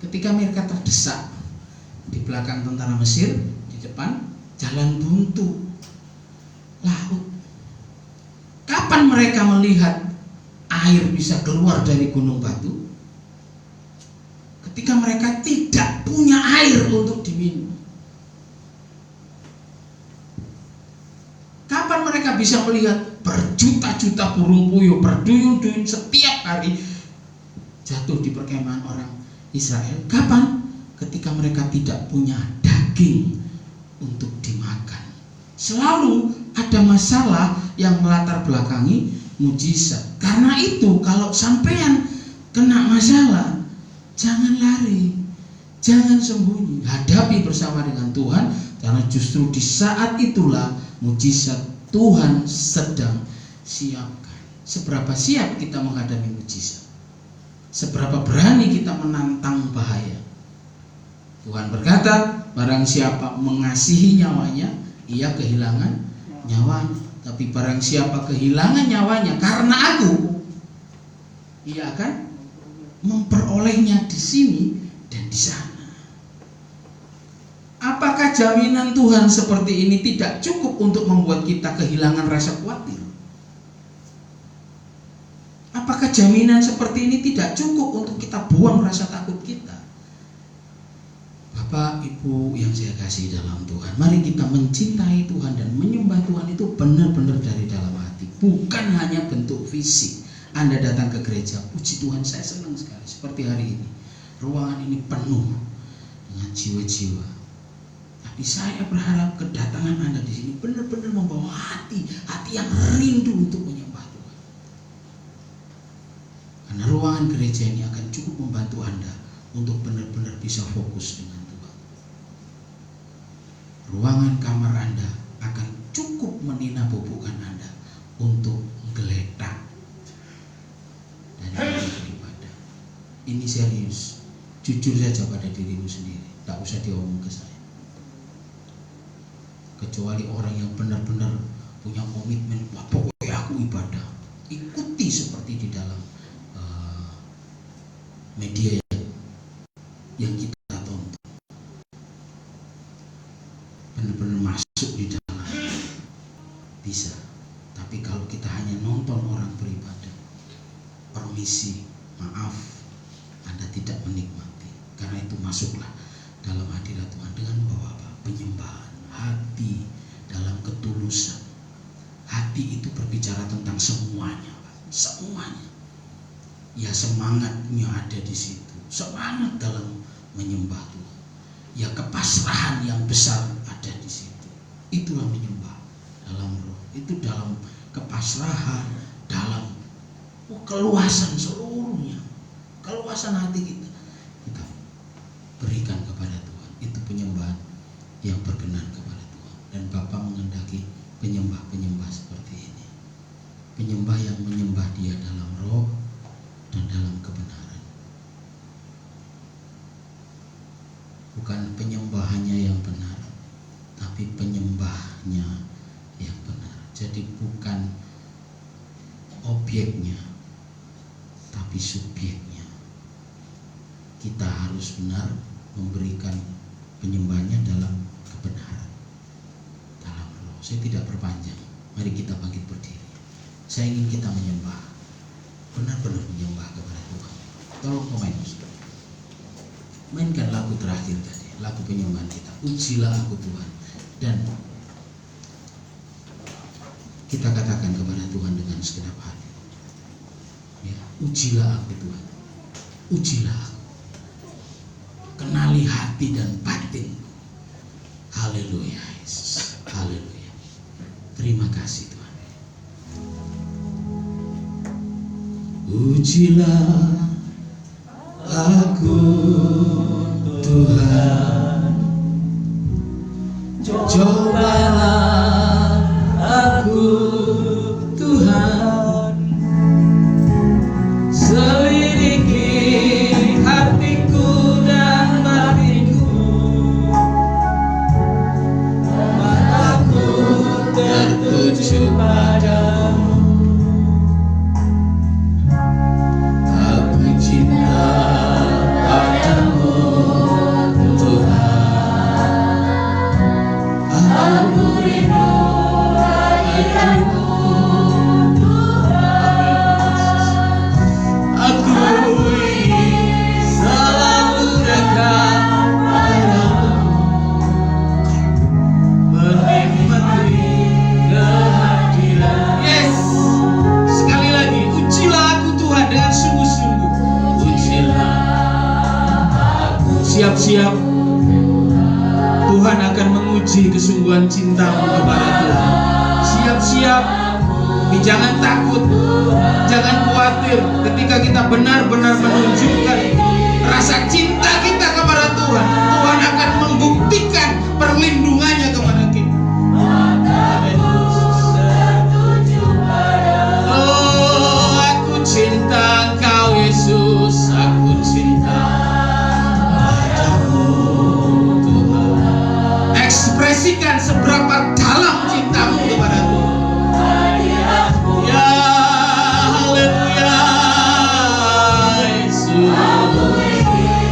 Ketika mereka terdesak. Di belakang tentara Mesir, di depan jalan buntu, laut. Kapan mereka melihat air bisa keluar dari gunung batu? Ketika mereka tidak punya air untuk diminum. Kapan mereka bisa melihat berjuta-juta burung puyuh berduyun-duyun setiap hari jatuh di perkemahan orang Israel. Kapan? Ketika mereka tidak punya daging untuk dimakan. Selalu ada masalah yang melatar belakangi mujizat. Karena itu kalau sampean kena masalah, jangan lari, jangan sembunyi, hadapi bersama dengan Tuhan, karena justru di saat itulah mujizat Tuhan sedang siapkan. Seberapa siap kita menghadapi mujizat? Seberapa berani kita menantang bahaya? Tuhan berkata, barang siapa mengasihi nyawanya, ia kehilangan nyawanya. Tapi barang siapa kehilangan nyawanya karena aku, ia akan memperolehnya di sini dan di sana. Apakah jaminan Tuhan seperti ini tidak cukup untuk membuat kita kehilangan rasa khawatir? Apakah jaminan seperti ini tidak cukup untuk kita buang rasa takut kita? Bapak, Ibu yang saya kasih dalam Tuhan, mari kita mencintai Tuhan dan menyembah Tuhan itu benar-benar dari dalam hati, bukan hanya bentuk fisik. Anda datang ke gereja, puji Tuhan, saya senang sekali. Seperti hari ini, ruangan ini penuh dengan jiwa-jiwa. Tapi saya berharap kedatangan Anda di sini benar-benar membawa hati yang rindu untuk menyembah Tuhan. Karena ruangan gereja ini akan cukup membantu Anda untuk benar-benar bisa fokus dengan Tuhan. Ruangan kamar Anda akan cukup menina bubukkan Anda untuk geletak dan beribadah. Ini serius, jujur saja pada dirimu sendiri, tak usah diomong ke saya. Kecuali orang yang benar-benar punya komitmen, wah pokoknya aku ibadah, ikuti seperti di dalam media yang kita tonton, benar-benar masuk di dalam, bisa. Tapi kalau kita hanya nonton orang beribadah, permisi, maaf, Anda tidak menikmati. Karena itu masuklah dalam hadirat Tuhan dengan membawa apa? Penyembahan hati dalam ketulusan. Hati itu berbicara tentang semuanya, Pak. Semuanya. Ya, semangatnya ada di situ, semangat dalam menyembah Tuhan. Ya, kepasrahan yang besar ada di situ. Itulah menyembah dalam roh. Itu dalam kepasrahan, dalam keluasan seluruhnya, keluasan hati kita berikan kepada Tuhan. Itu penyembahan yang berkenan kepada Tuhan. Dan Bapa menghendaki penyembah-penyembah seperti ini, penyembah yang menyembah Dia dalam roh dan dalam kebenaran. Bukan penyembahannya yang benar, tapi penyembahnya yang benar. Jadi bukan objeknya, tapi subjeknya. Kita harus benar memberikan penyembahnya dalam kebenaran, dalam roh. Saya tidak perpanjang, mari kita bangkit berdiri. Saya ingin kita menyembah, benar-benar menyembah kepada Tuhan. Tolong pemain musik, mainkan lagu terakhir tadi, lagu penyembahan kita, ujilah aku Tuhan. Dan kita katakan kepada Tuhan dengan segenap hati, ya, ujilah aku Tuhan, ujilah aku, kenali hati dan batin. Haleluya, Yesus, haleluya. Terima kasih Tuhan. Ujilah aku Tuhan, cobalah aku Tuhan, selidiki hatiku dan batinku, mataku tertuju padamu. Aku cinta padamu siap? Tuhan akan menguji kesungguhan cintamu kepada Tuhan. Siap-siap. Jangan takut, jangan khawatir. Ketika kita benar-benar menunjukkan rasa cinta kita kepada Tuhan, Tuhan akan membuktikan perlindungannya kepada kita. Oh, aku cinta Engkau Yesus, aku cinta padamu Tuhan. Ekspresikan seberapa dalam cintamu kepada Tuhan. Ya, haleluya, Yesus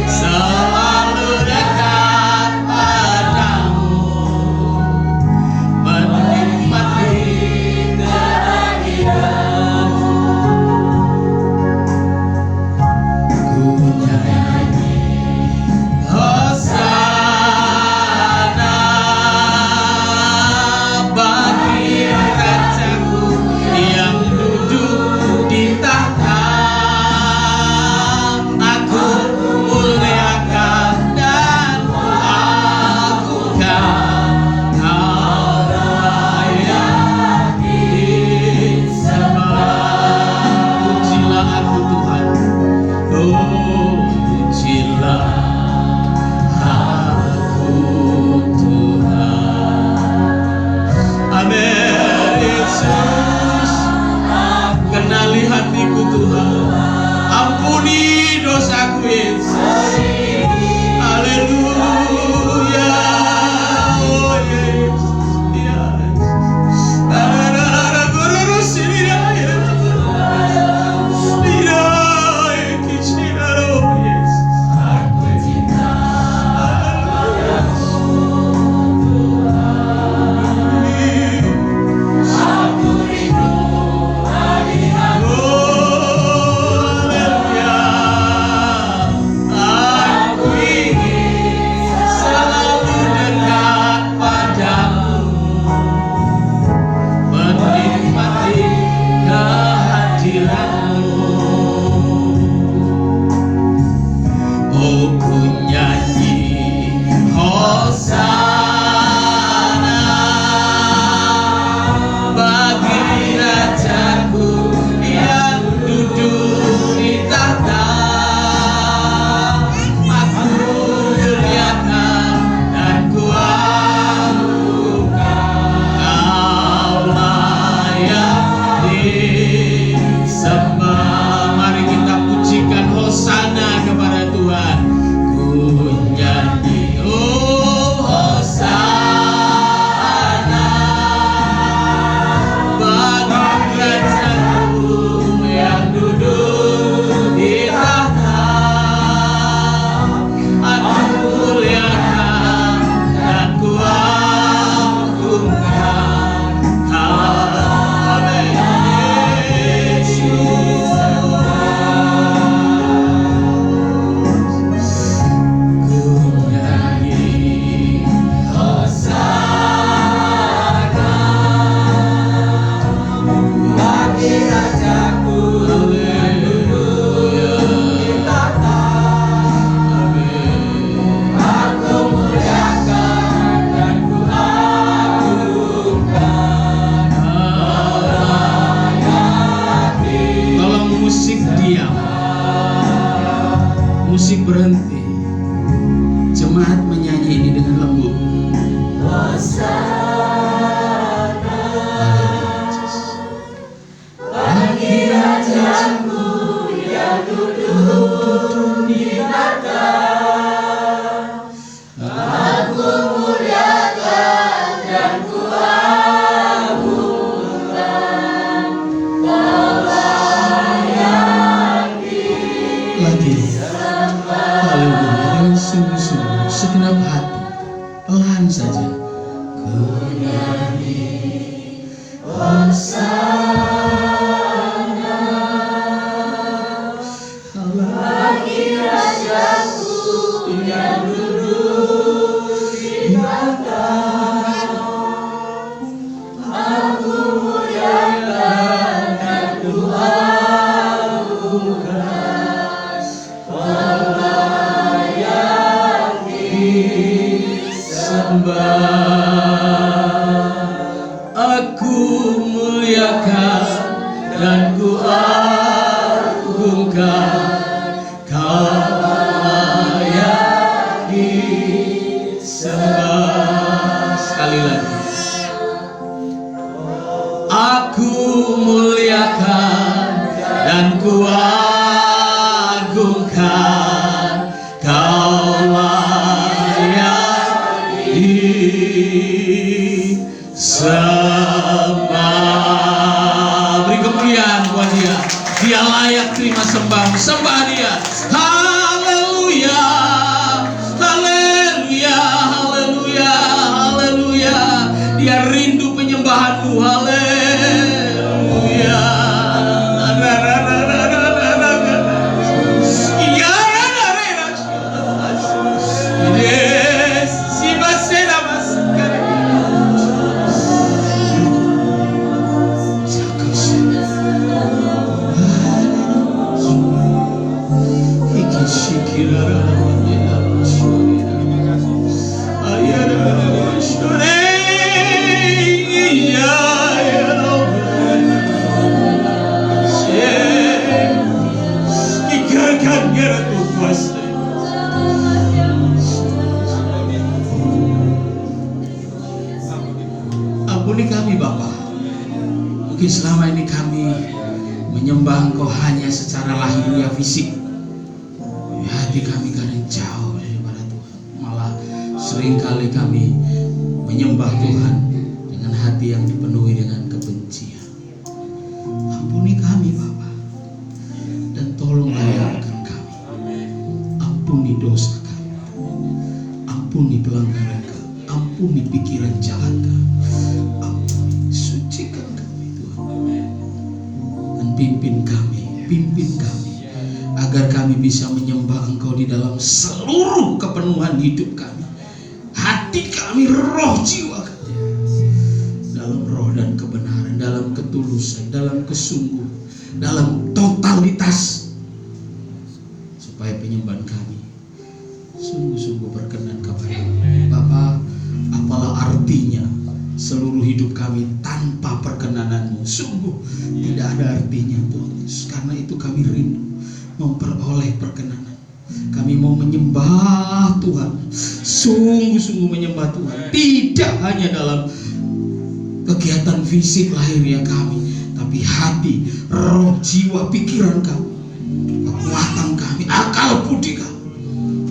selalu dekat padamu, menikmati kehadiranmu. Ku nyanyi Hosana bagi Rajaku yang duduk di tahta. Aku muliakan dan agungkan Kau layak disembah. Pujilah aku Tuhan, oh pujilah aku Tuhan. Amin. Yesus, kenali hatiku Tuhan, ampuni dosaku Yesus. Haleluya, oh Yesus, yes. Oh, ku nyanyi Hosana bagi Rajaku yang duduk di tahta. Aku muliakan dan ku agungkan Kau layak disembah. Mari kita pujikan Hosana kepada Tuhan. Ku nyanyi oh Hosana bagi Rajaku yang duduk di tahta. Aku muliakan dan ku agungkan Kau. Amin. Yesus, ku nyanyi Hosana bagi Rajaku yang duduk di tahta. Amin. Aku muliakan dan ku agungkan Kau layak disembah. Tolong musik diam, musik berhenti. Jemaat menyanyi ini dengan lembut. Bagi Rajaku yang duduk di tahta. Aku muliakan dan ku agungkan Kau layak disembah. Haleluya. Dengan sungguh-sungguh segenap hati, pelan saja. Ku nyanyi Hosana bagi Rajaku yang duduk di tahta. Aku muliakan dan ku agungkan Kau layak hamba, aku muliakan dan ku agungkan, kau layak disembah. Sekali lagi, aku muliakan dan ku agungkan, kau layak disembah. Beri kemuliaan buat Dia. Dia layak terima sembah. Sembah Dia. Haleluya, haleluya, haleluya, haleluya. Dia rindu penyembahanmu. Haleluya. Ampuni kami Bapa, mungkin selama ini kami menyembah Engkau hanya secara lahiriah fisik. Hati kami kadang jauh daripada Tuhan. Malah seringkali kami menyembah Tuhan dengan hati yang dipenuhi dengan kebencian. Ampuni kami Bapa, dan tolong layakkan kami. Ampuni dosa kami, ampuni pelanggaran kami, ampuni pikiran jahat kami, ampuni, sucikan kami Tuhan, dan pimpin kami agar kami bisa menyembah Engkau di dalam seluruh kepenuhan hidup kami, hati kami, roh, jiwa kami, dalam roh dan kebenaran, dalam ketulusan, dalam kesungguhan, dalam totalitas, supaya penyembahan kami sungguh-sungguh berkenan kepada-Mu. Bapa, apalah artinya seluruh hidup kami tanpa perkenanan-Mu? Sungguh tidak ada artinya Tuhan Yesus. Karena itu kami rindu memperoleh perkenanan. Kami mau menyembah Tuhan, sungguh-sungguh menyembah Tuhan, tidak hanya dalam kegiatan fisik lahiriah kami, tapi hati, roh, jiwa, pikiran kami, kekuatan kami, akal budi kami.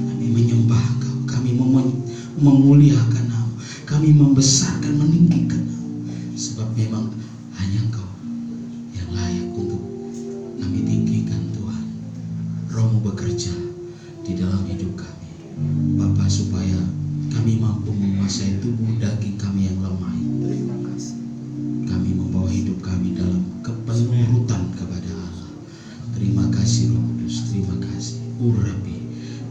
Kami menyembah Engkau, kami memuliakan Nama, kami membesarkan, meninggikan Nama, sebab memang hanya Engkau yang layak untuk kami tinggikan Tuhan. Roh-Mu bekerja di dalam hidup kami Bapa, supaya kami mampu menguasai tubuh daging kami yang lemah. Terima kasih. Kami membawa hidup kami dalam kepenurutan kepada Allah. Terima kasih Roh Kudus, terima kasih.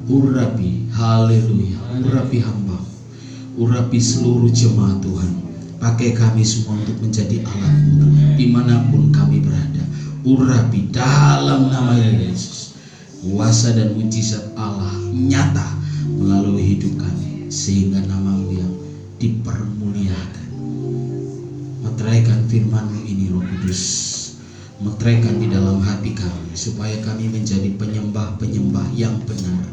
Urapi, haleluya. Urapi hamba, urapi seluruh jemaat Tuhan. Pakai kami semua untuk menjadi alat-Mu Tuhan, dimanapun kami berada. Urapi dalam nama Yesus. Kuasa dan mujizat Allah nyata melalui hidup kami, sehingga nama-Mu yang dipermuliakan. Meteraikan firman-Mu ini Roh Kudus, meteraikan di dalam hati kami, supaya kami menjadi penyembah-penyembah yang benar,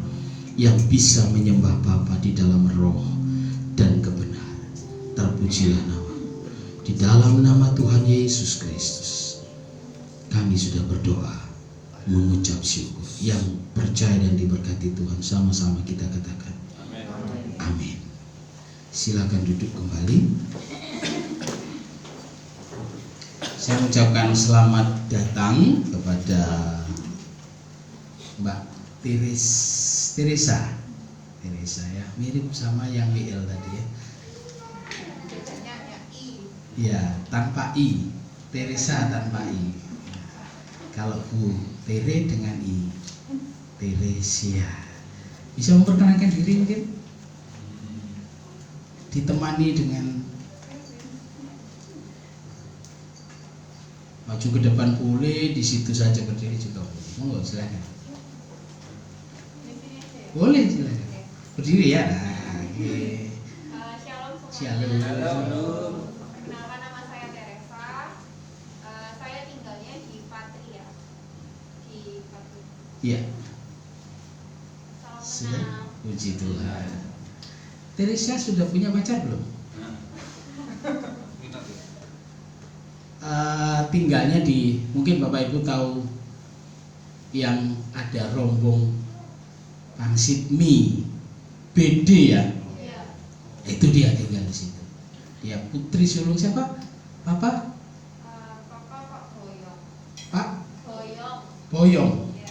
yang bisa menyembah Bapa di dalam roh dan kebenaran. Terpujilah nama di dalam nama Tuhan Yesus Kristus. Kami sudah berdoa, mengucap syukur. Yang percaya dan diberkati Tuhan, sama-sama kita katakan amin. Silakan duduk kembali. Saya mengucapkan selamat datang kepada Mbak Teresa ya, mirip sama yang WL tadi ya. Ya, tanpa I, Teresa tanpa I. Kalau Bu Tere dengan I, Teresia. Bisa memperkenalkan diri mungkin? Ditemani dengan maju ke depan boleh, di situ saja berdiri juga boleh. Monggo silakan. Boleh silakan. Berdiri ya. Nah, okay. Shalom. Perkenalkan, nama saya Teresa. Saya tinggalnya di Patria. Di Patria. Iya, Salam sudah. kenal. Puji Tuhan. Teresa sudah punya pacar belum? Tinggalnya di, mungkin Bapak Ibu tahu yang ada rombong pangsit mie BD ya, Iya. itu dia tinggal di situ. Dia putri sulung siapa? Papa? Papa Pak Boyong. Pak Boyong. Boyong. Iya.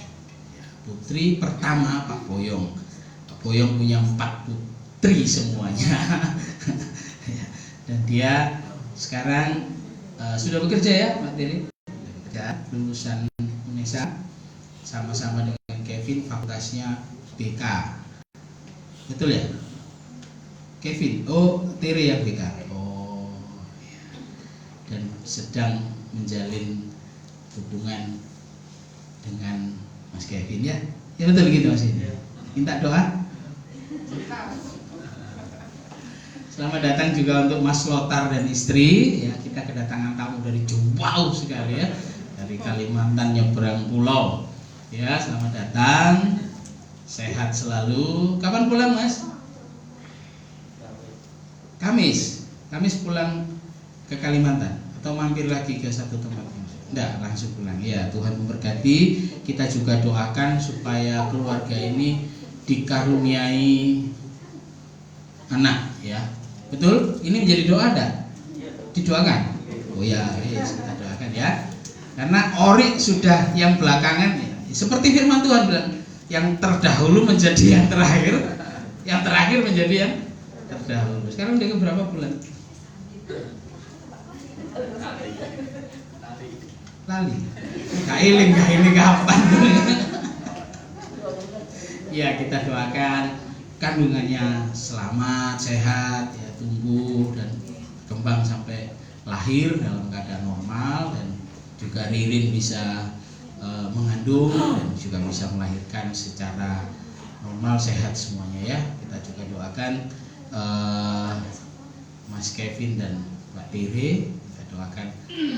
Ya, putri pertama Pak Boyong. Pak Boyong punya 4 putri semuanya. Ya, dan dia sekarang sudah bekerja ya, Pak Tiri? Bekerja, lulusan UNESA, sama-sama dengan Kevin, fakultasnya BK. Betul ya? Kevin, oh Tiri yang BK. Oh, ya. Dan sedang menjalin hubungan dengan Mas Kevin ya? Ya betul gitu Mas ini. Minta doa. Selamat datang juga untuk Mas Lotar dan istri. Ya, kita kedatangan tamu dari jauh sekali ya, dari Kalimantan nyebrang pulau. Ya, selamat datang. Sehat selalu. Kapan pulang Mas? Kamis pulang ke Kalimantan atau mampir lagi ke satu tempat? Enggak, langsung pulang. Ya, Tuhan memberkati. Kita juga doakan supaya keluarga ini dikaruniai anak ya. Betul? Ini menjadi doa ada? Didoakan? Oh ya, kita doakan ya. Karena Ori sudah yang belakangan ya. Seperti firman Tuhan bilang, yang terdahulu menjadi yang terakhir menjadi yang terdahulu. Sekarang udah berapa bulan? Lali. Kailing ini kapan? Ya, kita doakan kandungannya selamat, sehat, ya, tumbuh dan kembang sampai lahir dalam keadaan normal, dan juga Ririn bisa mengandung dan juga bisa melahirkan secara normal, sehat semuanya ya. Kita juga doakan Mas Kevin dan Mbak Tiri, kita doakan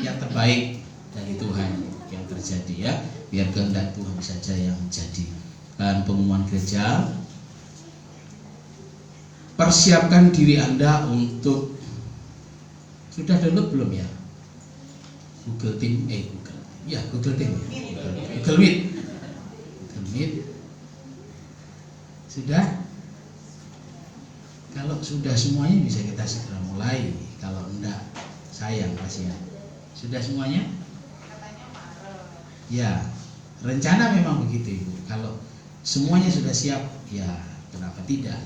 yang terbaik dari Tuhan yang terjadi ya, biar kehendak Tuhan saja yang jadi. Dan pengumuman gereja, persiapkan diri Anda untuk, sudah download belum ya? Google Team, Google Team ya? Google Meet. Sudah? Kalau sudah semuanya bisa kita segera mulai. Kalau enggak, sayang kasihan. Sudah semuanya? Ya, rencana memang begitu Ibu. Kalau semuanya sudah siap, ya kenapa tidak?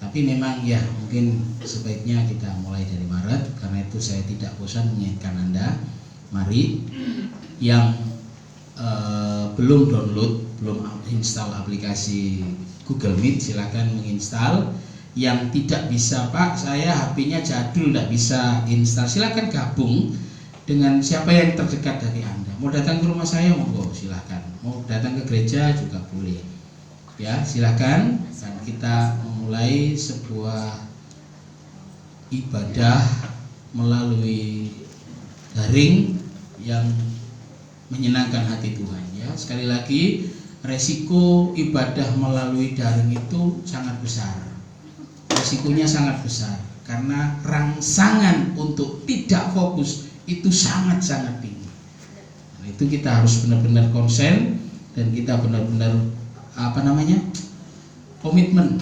Tapi memang ya mungkin sebaiknya kita mulai dari Maret. Karena itu saya tidak bosan mengingatkan Anda, mari yang belum download, belum install aplikasi Google Meet, silakan menginstal. Yang tidak bisa, Pak, saya HP-nya jadul, tidak bisa install, silakan gabung dengan siapa yang terdekat dari Anda. Mau datang ke rumah saya, monggo silakan. Mau datang ke gereja juga boleh. Ya, silakan. Dan kita memulai sebuah ibadah melalui daring yang menyenangkan hati Tuhan ya. Sekali lagi, resiko ibadah melalui daring itu sangat besar. Resikonya sangat besar karena rangsangan untuk tidak fokus itu sangat-sangat tinggi. Nah, itu kita harus benar-benar konsen dan kita benar-benar komitmen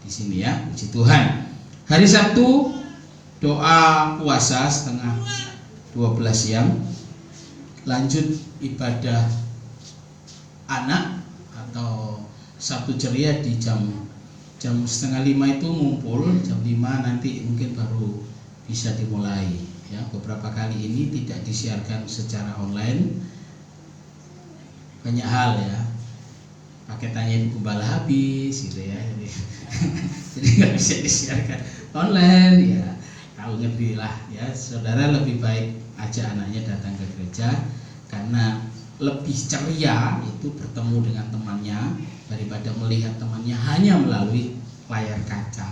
di sini ya. Puji Tuhan. Hari Sabtu doa puasa setengah 12 siang, lanjut ibadah anak atau Sabtu ceria di jam 4:30 itu ngumpul, jam 5 nanti mungkin baru bisa dimulai ya. Beberapa kali ini tidak disiarkan secara online, banyak hal ya, paketannya Ibu Gembala habis gitu ya, jadi nggak bisa disiarkan online ya. Tahu ngerti lah ya, saudara lebih baik ajak anaknya datang ke gereja karena lebih ceria itu bertemu dengan temannya daripada melihat temannya hanya melalui layar kaca.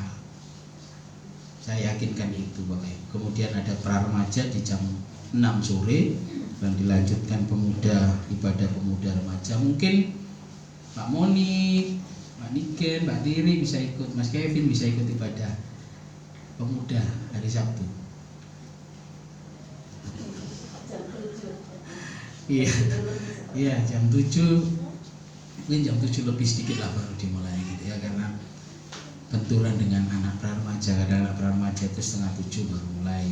Saya yakinkan itu Bapak Ibu. Kemudian ada pra-remaja di jam 6 sore dan dilanjutkan pemuda, ibadah pemuda remaja. Mungkin Pak Moni, Pak Niken, Mbak Tiri bisa ikut, Mas Kevin bisa ikut ibadah pemuda hari Sabtu. Iya, iya jam 7, mungkin jam 7 lebih sedikit lah baru dimulai gitu ya, karena benturan dengan anak pra-remaja. Kadang anak pra-remaja itu 6:30 baru mulai.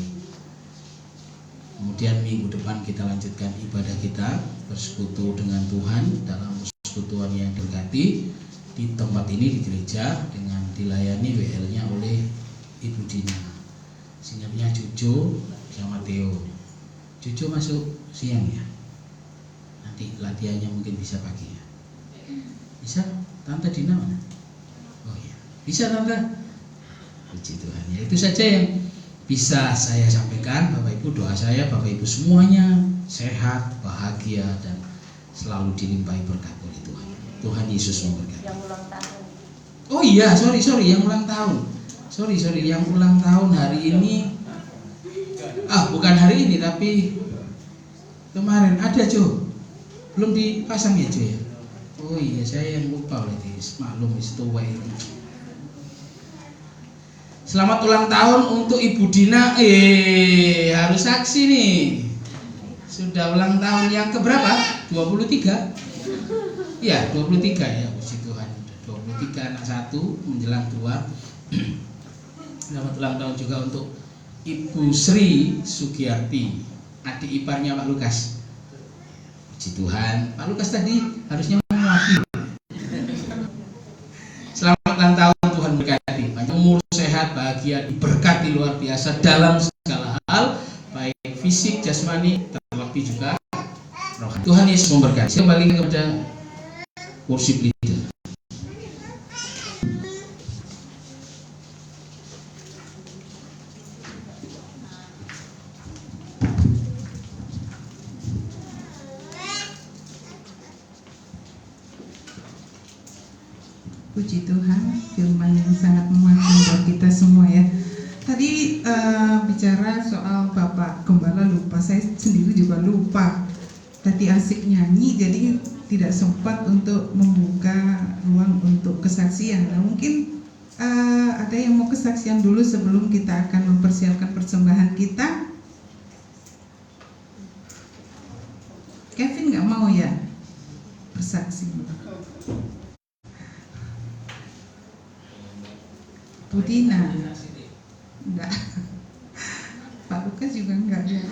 Kemudian minggu depan kita lanjutkan ibadah kita bersekutu dengan Tuhan dalam persekutuan yang berkati di tempat ini di gereja dengan dilayani WL-nya oleh Ibu Dina. Seniornya Jojo sama Theo. Jojo masuk siang ya. Nanti latihannya mungkin bisa pagi ya. Bisa? Tante Dina mana? Oh iya. Bisa Tante? Puji Tuhan ya. Itu saja yang bisa saya sampaikan. Bapak Ibu, doa saya Bapak Ibu semuanya sehat, bahagia dan selalu dilimpahi berkat oleh Tuhan. Tuhan Yesus memberkati. Yang ulang tahun. Oh iya, sorry yang ulang tahun. Sorry yang ulang tahun hari ini. Bukan hari ini tapi kemarin ada Jo. Belum dipasang ya Jo ya. Oh iya, saya yang lupa berarti. Maklum itu itu. Selamat ulang tahun untuk Ibu Dina. Harus saksi nih. Sudah ulang tahun yang keberapa? 23? Iya, 23 ya. Puji Tuhan. 23 anak 1 menjelang 2. Selamat ulang tahun juga untuk Ibu Sri Sugiyarti, adik iparnya Pak Lukas. Puji Tuhan. Pak Lukas tadi harusnya mewakili. Selamat ulang tahun, Tuhan berkati. Panjang umur, sehat, bahagia, diberkati luar biasa dalam segala hal, baik fisik, jasmani, terlebih juga rohani. Tuhan Yesus memberkati. Kembali kepada worship leader. Puji Tuhan, firman yang sangat menguatkan buat kita semua ya. Tadi bicara soal Bapak Gembala lupa, saya sendiri juga lupa. Tadi asik nyanyi, jadi tidak sempat untuk membuka ruang untuk kesaksian. Nah, mungkin ada yang mau kesaksian dulu sebelum kita akan mempersiapkan persembahan kita. Kevin nggak mau ya bersaksi? Budina enggak. Pak Lukas juga enggak ya.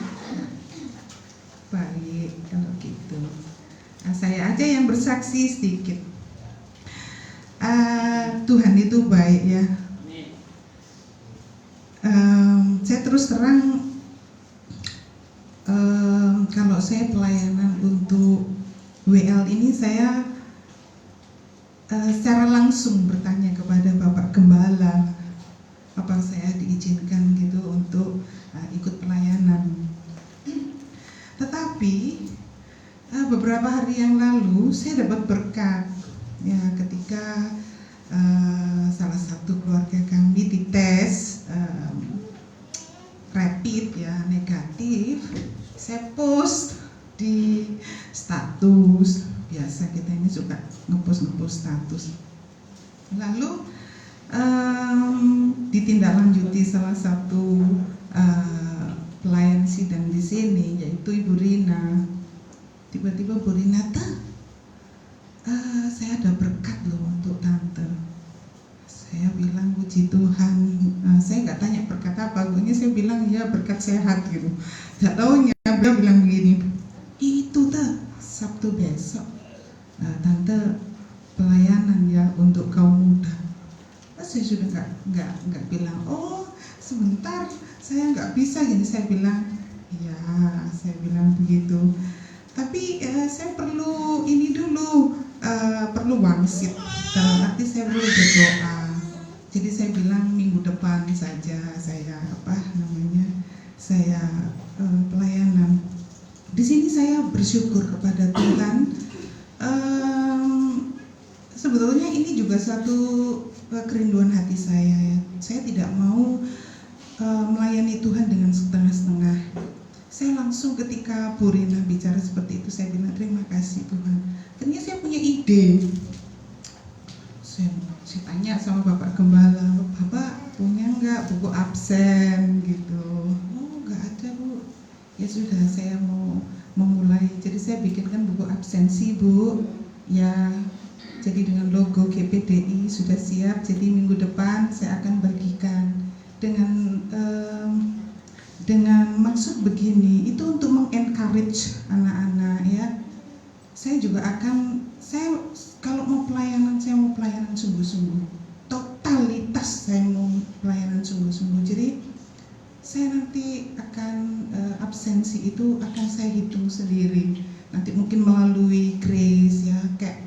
Baik kalau gitu. Nah, saya aja yang bersaksi sedikit. Tuhan itu baik ya. Saya terus terang kalau saya pelayanan untuk WL ini saya secara langsung bertanya kepada Bapak Gembala, apa saya diizinkan gitu untuk ikut pelayanan. Tetapi beberapa hari yang lalu saya dapat berkat ya ketika salah satu keluarga kami dites rapid ya negatif. Saya post di status, biasa kita ini suka ngepost status. Lalu ditindaklanjuti salah satu pelayan sidang di sini, yaitu Ibu Rina. Tiba-tiba Bu Rina, saya ada berkat loh untuk tante. Saya bilang puji Tuhan. Saya nggak tanya berkat apa, pokoknya saya bilang ya berkat sehat gitu. Nggak tahunya dia bilang begini, itu Sabtu besok tante pelayanan ya untuk kaum muda. Saya sudah nggak bilang oh sebentar saya nggak bisa gini. Saya bilang ya, saya bilang begitu. Tapi saya perlu ini dulu, perlu wangsit, dalam arti saya perlu berdoa. Jadi saya bilang minggu depan saja saya saya pelayanan. Di sini saya bersyukur kepada Tuhan. Sebetulnya ini juga satu kerinduan hati saya ya. Saya tidak mau melayani Tuhan dengan setengah-setengah. Saya langsung ketika Bu Rina bicara seperti itu, saya bilang terima kasih Tuhan. Ternyata saya punya ide. Saya tanya sama Bapak Gembala, Bapak punya nggak buku absen gitu? Oh nggak ada Bu. Ya sudah, saya mau memulai. Jadi saya bikinkan buku absensi Bu. Ya, jadi dengan logo GPDI sudah siap. Jadi minggu depan saya akan bagikan dengan maksud begini, itu untuk mengencourage anak-anak ya. Saya juga kalau mau pelayanan, saya mau pelayanan sungguh-sungguh, totalitas saya mau pelayanan sungguh-sungguh. Jadi saya nanti akan absensi itu akan saya hitung sendiri. Nanti mungkin melalui Grace ya, kayak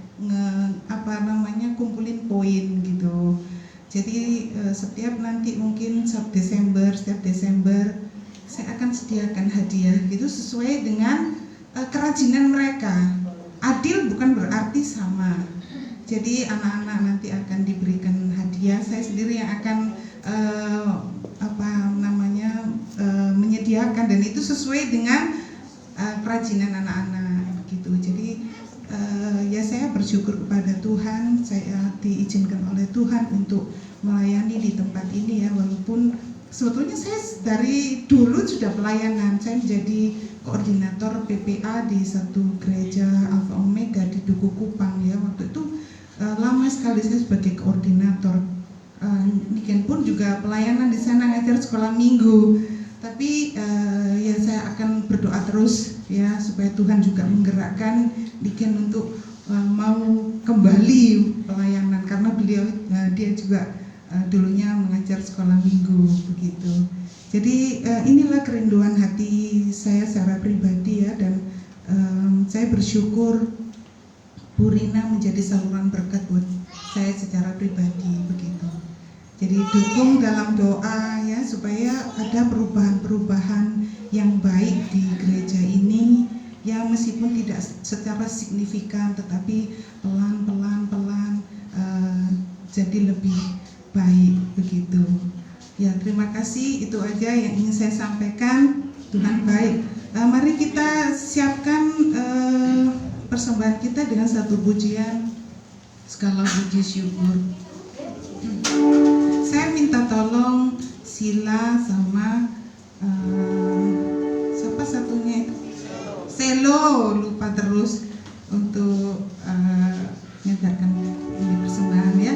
kumpulin poin gitu. Jadi setiap nanti mungkin setiap Desember saya akan sediakan hadiah gitu sesuai dengan kerajinan mereka. Adil bukan berarti sama. Jadi anak-anak nanti akan diberikan hadiah. Saya sendiri yang akan menyediakan, dan itu sesuai dengan kerajinan anak-anak gitu. Jadi ya saya bersyukur kepada Tuhan, saya diizinkan oleh Tuhan untuk melayani di tempat ini ya, walaupun sebetulnya saya dari dulu sudah pelayanan. Saya menjadi koordinator PPA di satu gereja Alpha Omega di Duku Kupang ya. Waktu itu lama sekali saya sebagai koordinator. Niken pun juga pelayanan di sana, ngajar sekolah minggu. Tapi ya saya akan berdoa terus ya supaya Tuhan juga menggerakkan Niken untuk mau kembali pelayanan, karena dia juga dulunya mengajar sekolah minggu begitu. Jadi inilah kerinduan hati saya secara pribadi ya, dan saya bersyukur Bu Rina menjadi saluran berkat buat saya secara pribadi begitu. Jadi dukung dalam doa ya, supaya ada perubahan-perubahan yang baik di gereja ini ya, meskipun tidak secara signifikan tetapi pelan-pelan jadi lebih baik begitu. Ya, terima kasih, itu aja yang ingin saya sampaikan. Tuhan baik. Mari kita siapkan persembahan kita dengan satu pujian skala puji syukur. Saya minta tolong Sila sama siapa satunya itu? Selo, lupa terus untuk menyandarkan ini persembahan ya.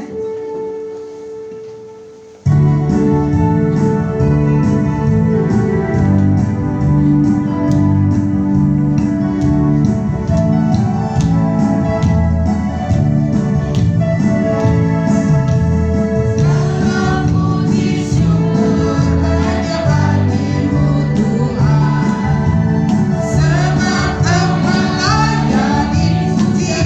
Sebab engkau layak dipuji.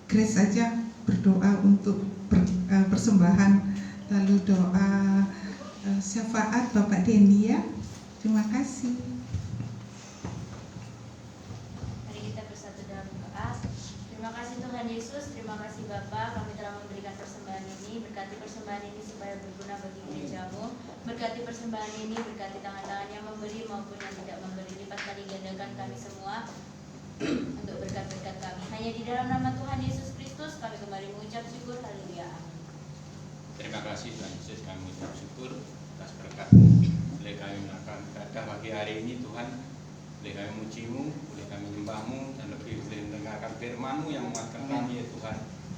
Grace saja berdoa untuk persembahan, lalu doa syafaat Bapak Dendi ya. Terima kasih. Mari kita bersatu dalam doa. Terima kasih Tuhan Yesus, terima kasih Bapa, kami telah memberikan persembahan ini. Berkati persembahan ini supaya berguna bagi gerejamu. Berkati persembahan ini, berkati tangan-tangan yang memberi maupun yang tidak memberi. Lipat kali gandakan kami semua untuk berkat-berkat kami. Hanya di dalam nama Tuhan Yesus Kristus kami kembali mengucap syukur. Haleluya. Terima kasih Tuhan Yesus, kami mengucap syukur atas berkat. Boleh kami melakukan ibadah pagi hari ini Tuhan. Boleh kami memuji-Mu, boleh kami menyembah-Mu, dan lebih boleh mendengarkan firman-Mu yang menguatkan kami ya Tuhan.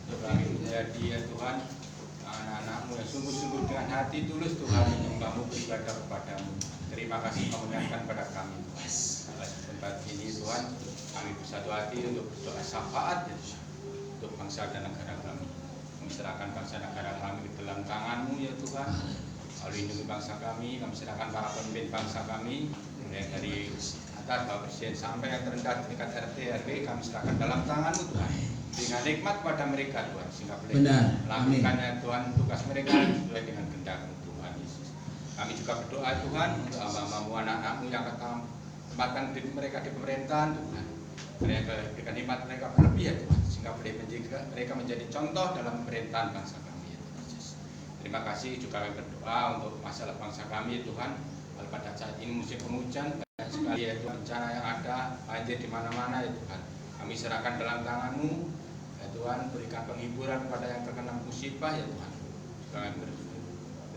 Untuk kami menjadi ya Tuhan anak-anak-Mu yang sungguh-sungguh dengan hati tulus Tuhan menyembah-Mu, beribadah kepada-Mu. Terima kasih kau mengingatkan pada kami Tuhan. Atas tempat ini Tuhan, kami bersatu hati untuk berdoa syafaat ya Tuhan, untuk bangsa dan negara kami. Kami serahkan bangsa negara kami ke dalam tangan-Mu ya Tuhan. Lindungi bangsa kami serahkan para pemimpin bangsa kami, mulai dari atas Bapak Presiden sampai yang terendah tingkat RT RW, kami serahkan dalam tangan-Mu Tuhan. Dengan nikmat pada mereka Tuhan, sehingga boleh melakukannya Tuhan tugas mereka sesuai dengan kehendak-Mu Tuhan Yesus. Kami juga berdoa Tuhan untuk hamba-Mu anak-anak-Mu yang tempatkan mereka di pemerintahan Tuhan. Mereka berikan nikmat mereka berlebih ya Tuhan, sehingga boleh menjaga mereka menjadi contoh dalam pemerintahan bangsa kami. Terima kasih juga kami berdoa untuk masalah bangsa kami Tuhan. Pada saat ini musim penghujan banyak sekali ya Tuhan, bencana yang ada, banjir di mana-mana ya Tuhan. Kami serahkan dalam tangan-Mu ya Tuhan, berikan penghiburan kepada yang terkena musibah ya Tuhan. Juga kami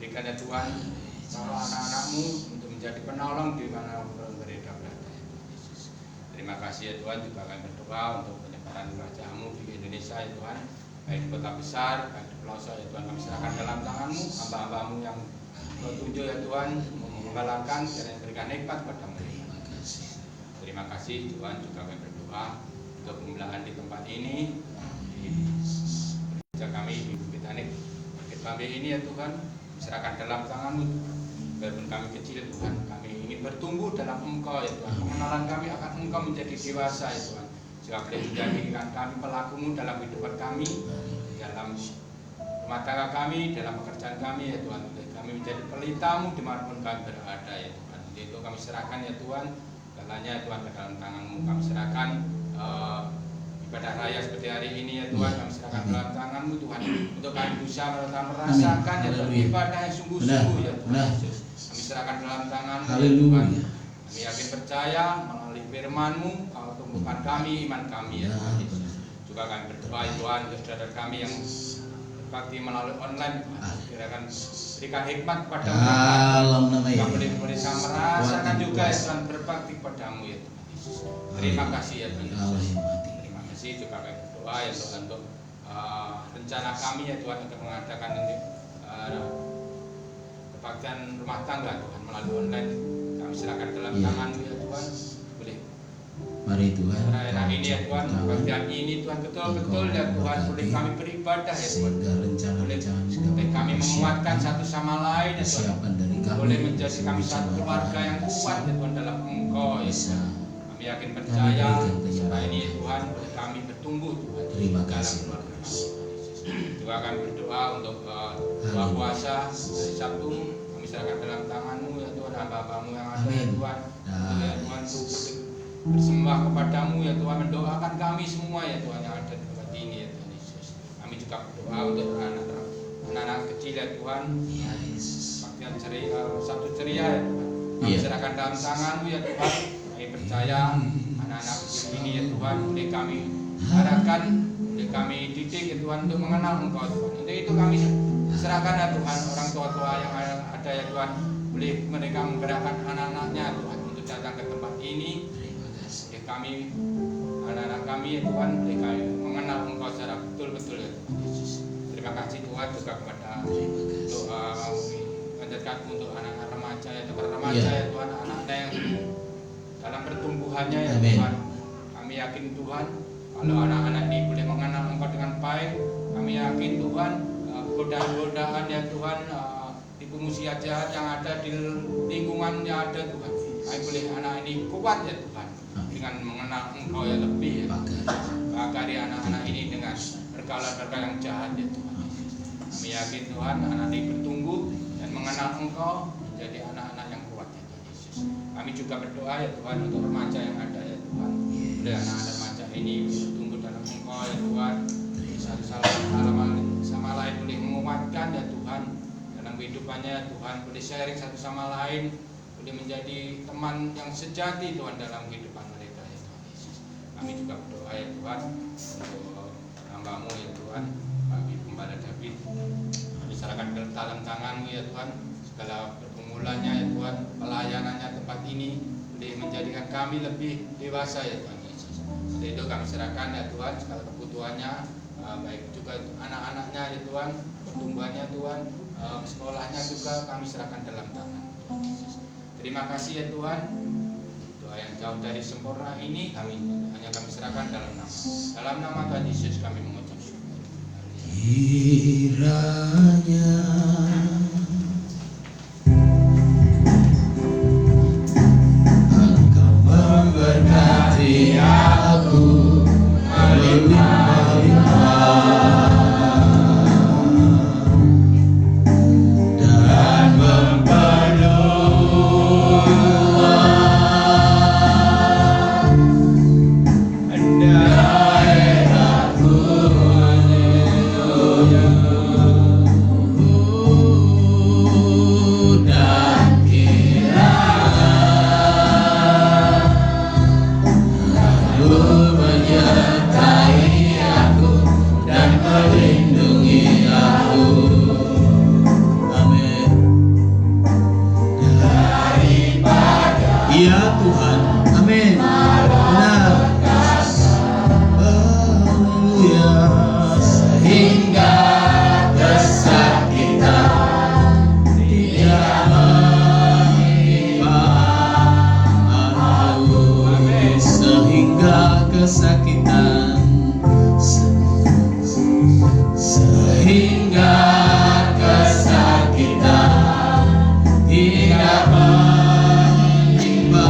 berikan ya Tuhan para anak-anak-Mu untuk menjadi penolong di mana mereka berada ya Tuhan Yesus. Terima kasih ya Tuhan, juga kami berdoa untuk penyebaran kerajaan-Mu di Indonesia ya Tuhan, baik di kota besar, baik di pelosok ya Tuhan. Kami serahkan dalam tangan-Mu, hamba-hamba-Mu yang Kau tunjuk ya Tuhan, menggalakkan dan memberikan nikmat kepada mereka. Terima kasih Tuhan, juga kami berdoa untuk pembelahan di tempat ini, di gereja kami di Bukit Anik, Bukit Bambe ini ya Tuhan, diserahkan dalam tangan-Mu. Walaupun kami kecil Tuhan, kami ingin bertumbuh dalam Engkau ya Tuhan. Pengenalan kami akan Engkau menjadi dewasa ya Tuhan. Jika boleh menjadikan kami pelaku-Mu dalam kehidupan kami, dalam rumah tangga kami, dalam pekerjaan kami ya Tuhan. Kami menjadi pelita-Mu dimanapun kami berada ya Tuhan. Untuk itu kami serahkan ya Tuhan, segalanya ya Tuhan ke dalam tangan-Mu. Kami serahkan ibadah raya seperti hari ini ya Tuhan, kami serahkan dalam tangan-Mu Tuhan. Untuk kami bisa merasakan ya Tuhan, ibadah yang sungguh-sungguh ya Tuhan Yesus. Kami serahkan dalam tangan-Mu ya Tuhan. Kami yakin percaya melalui firman-Mu, Kau tumbuhkan kami, iman kami ya Tuhan Yesus. Juga kami berdoa ya Tuhan, saudara kami yang berbakti melalui online Tuhan, kirakan berikan hikmat kepada mereka. Kami boleh merasakan juga ya Tuhan, berbakti kepada-Mu ya Tuhan Yesus. Terima kasih ya Tuhan Yesus. Terima kasih juga kami berdoa ya Tuhan untuk rencana kami ya Tuhan untuk mengadakan kebaktian rumah tangga Tuhan melalui online. Kami serahkan dalam tangan-Mu ya Tuhan. Boleh Mari Tuhan, hari ini ya Tuhan, kebaktian ini Tuhan betul-betul ya Tuhan, boleh kami beribadah ya Tuhan. Boleh kami menguatkan satu sama lain ya Tuhan. Boleh menjadi kami satu keluarga yang kuat ya Tuhan dalam Engkau ya Tuhan. Kami yakin percaya secara ini ya Tuhan, boleh kami bertumbuh Tuhan Terima dalam kasih. keluarga kami. Juga kami berdoa untuk doa puasa hari Sabtu, kami serahkan dalam tangan-Mu ya Tuhan, hamba-hamba-Mu yang ada ya Tuhan. Ya Tuhan, bersembah kepada-Mu ya Tuhan, mendoakan kami semua ya Tuhan yang ada di tempat ini ya Tuhan Yesus. Kami juga berdoa untuk anak-anak kecil ya Tuhan, baktian ceria, Sabtu ceria ya Tuhan. Kami serahkan dalam tangan-Mu ya Tuhan. Kami percaya anak-anak kecil ini ya Tuhan, boleh kami arahkan, boleh kami didik ya Tuhan untuk mengenal Engkau Tuhan. Untuk itu kami serahkan ya Tuhan, orang tua-tua yang ada ya Tuhan, boleh mereka menggerakkan anak-anaknya Tuhan untuk datang ke tempat ini. Kami, anak-anak kami ya Tuhan, boleh kami mengenal Engkau secara betul-betul ya Tuhan Yesus. Terima kasih Tuhan juga kepada doa panjatkan untuk anak-anak remaja ya Tuhan, ya Tuhan, anak-anak yang dalam pertumbuhannya ya Tuhan. Kami yakin Tuhan, kalau anak-anak ini boleh mengenal Engkau dengan baik, kami yakin Tuhan, godaan-godaan ya Tuhan, tipu muslihat jahat yang ada di lingkungan yang ada Tuhan, kami boleh anak ini kuat ya Tuhan dengan mengenal Engkau yang lebih ya. Bagari anak-anak ini dengan mereka yang jahat ya Tuhan Yesus. Kami yakin Tuhan anak ini bertumbuh dan mengenal Engkau menjadi anak-anak yang kuat ya Tuhan Yesus. Kami juga berdoa ya Tuhan untuk remaja yang ada ya Tuhan. Oleh anak-anak remaja ini bertumbuh dalam Engkau ya Tuhan. Satu sama lain boleh menguatkan ya Tuhan dalam kehidupannya ya Tuhan. Boleh sharing satu sama lain, boleh menjadi teman yang sejati Tuhan dalam kehidupan mereka ya Tuhan Yesus. Kami juga berdoa ya Tuhan untuk hamba-Mu ya Tuhan, bagi Gembala David. Kami serahkan ke dalam tangan-Mu ya Tuhan, segala pergumulannya ya Tuhan, pelayanannya tempat ini boleh menjadikan kami lebih dewasa ya Tuhan Yesus. Untuk itu kami serahkan ya Tuhan segala kebutuhannya, baik juga anak-anaknya ya Tuhan, pertumbuhannya Tuhan, sekolahnya juga kami serahkan dalam tangan Tuhan Yesus. Terima kasih ya Tuhan. Doa yang jauh dari sempurna ini kami serahkan dalam nama Tuhan Yesus kami mengucap syukur. Kiranya Engkau memberkati aku berlimpah-limpah dan kesakitan sehingga kesakitan tidak menimpa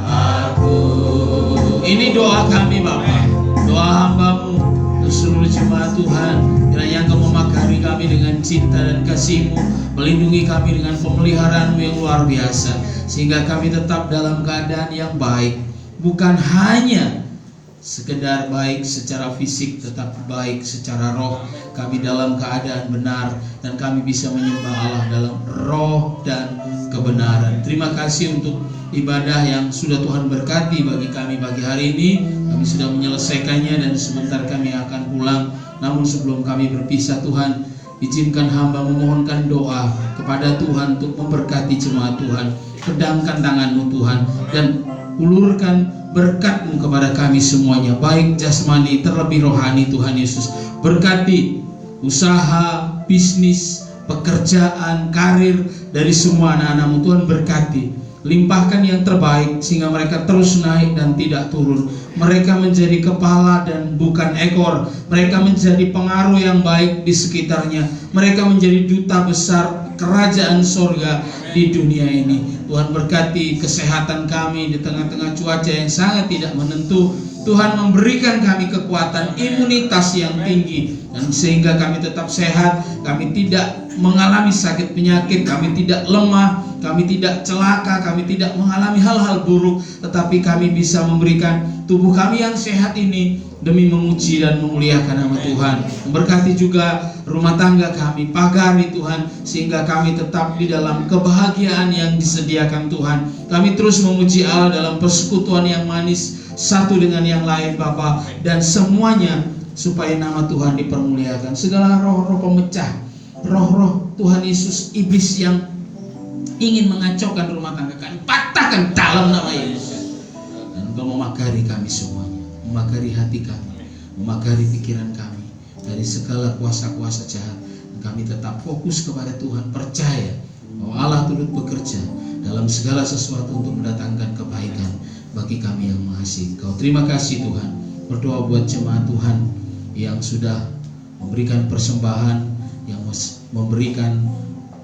aku. Ini doa kami Bapa, doa hamba-Mu untuk seluruh jemaat Tuhan. Kiranya Engkau memakari kami dengan cinta dan kasih-Mu, melindungi kami dengan pemeliharaan-Mu yang luar biasa, sehingga kami tetap dalam keadaan yang baik. Bukan hanya sekedar baik secara fisik, tetapi baik secara roh. Kami dalam keadaan benar dan kami bisa menyembah Allah dalam roh dan kebenaran. Terima kasih untuk ibadah yang sudah Tuhan berkati bagi kami pagi hari ini. Kami sudah menyelesaikannya dan sebentar kami akan pulang. Namun sebelum kami berpisah, Tuhan, izinkan hamba memohonkan doa kepada Tuhan untuk memberkati jemaat Tuhan. Pedangkan tangan-Mu Tuhan dan ulurkan berkat-Mu kepada kami semuanya, baik jasmani terlebih rohani Tuhan Yesus. Berkati usaha, bisnis, pekerjaan, karir dari semua anak-anak-Mu Tuhan. Berkati, limpahkan yang terbaik sehingga mereka terus naik dan tidak turun. Mereka menjadi kepala dan bukan ekor. Mereka menjadi pengaruh yang baik di sekitarnya. Mereka menjadi duta besar kerajaan sorga di dunia ini. Tuhan berkati kesehatan kami di tengah-tengah cuaca yang sangat tidak menentu. Tuhan memberikan kami kekuatan imunitas yang tinggi, dan sehingga kami tetap sehat. Kami tidak mengalami sakit penyakit, kami tidak lemah, kami tidak celaka, kami tidak mengalami hal-hal buruk, tetapi kami bisa memberikan tubuh kami yang sehat ini demi memuji dan memuliakan nama Tuhan. Memberkati juga rumah tangga kami, pagari Tuhan, sehingga kami tetap di dalam kebahagiaan yang disediakan Tuhan. Kami terus memuji Allah dalam persekutuan yang manis satu dengan yang lain Bapa, dan semuanya supaya nama Tuhan dipermuliakan. Segala roh-roh pemecah, roh-roh Tuhan Yesus, iblis yang ingin mengacaukan rumah tangga kami, patahkan dalam nama Yesus. Dan Engkau memakari kami semuanya, memakari hati kami, memakari pikiran kami dari segala kuasa-kuasa jahat. Dan kami tetap fokus kepada Tuhan, percaya bahwa Allah turut bekerja dalam segala sesuatu untuk mendatangkan kebaikan bagi kami yang mengasihi Engkau. Terima kasih Tuhan. Berdoa buat jemaat Tuhan yang sudah memberikan persembahan, yang memberikan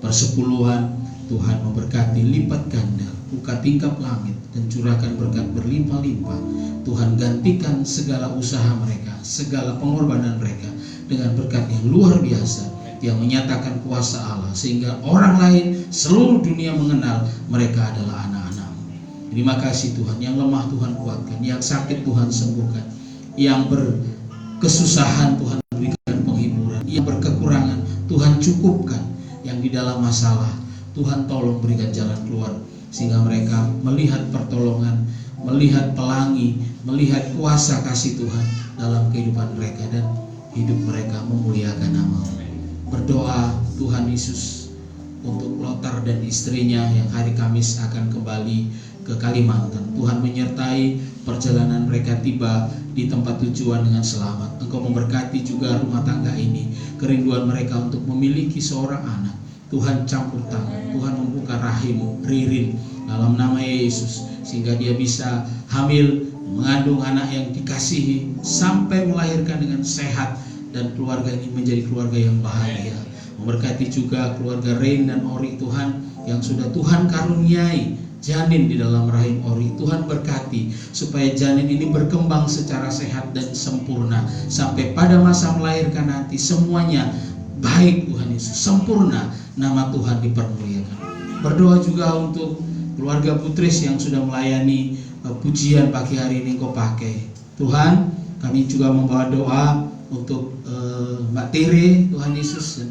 persepuluhan. Tuhan memberkati lipat ganda buka tingkap langit dan curahkan berkat berlimpah-limpah. Tuhan gantikan segala usaha mereka, segala pengorbanan mereka dengan berkat yang luar biasa yang menyatakan kuasa Allah, sehingga orang lain seluruh dunia mengenal mereka adalah anak-anak-Mu. Terima kasih Tuhan. Yang lemah Tuhan kuatkan, yang sakit Tuhan sembuhkan, yang berkesusahan Tuhan berikan penghiburan, yang berkekurangan Tuhan cukupkan, yang di dalam masalah Tuhan tolong berikan jalan keluar, sehingga mereka melihat pertolongan, melihat pelangi, melihat kuasa kasih Tuhan dalam kehidupan mereka, dan hidup mereka memuliakan nama-Mu. Berdoa Tuhan Yesus untuk Lothar dan istrinya yang hari Kamis akan kembali ke Kalimantan. Tuhan menyertai perjalanan mereka tiba di tempat tujuan dengan selamat. Engkau memberkati juga rumah tangga ini, kerinduan mereka untuk memiliki seorang anak. Tuhan campur tangan, Tuhan membuka rahim Ririn dalam nama Yesus, sehingga dia bisa hamil, mengandung anak yang dikasihi sampai melahirkan dengan sehat, dan keluarga ini menjadi keluarga yang bahagia. Memberkati juga keluarga Rain dan Ori Tuhan, yang sudah Tuhan karuniai janin di dalam rahim Ori. Tuhan berkati supaya janin ini berkembang secara sehat dan sempurna, sampai pada masa melahirkan nanti semuanya baik Tuhan Yesus, sempurna, nama Tuhan dipermuliakan. Berdoa juga untuk keluarga Putris yang sudah melayani pujian pagi hari ini Engkau pakai. Tuhan, kami juga membawa doa untuk Mbak Tere, Tuhan Yesus, dan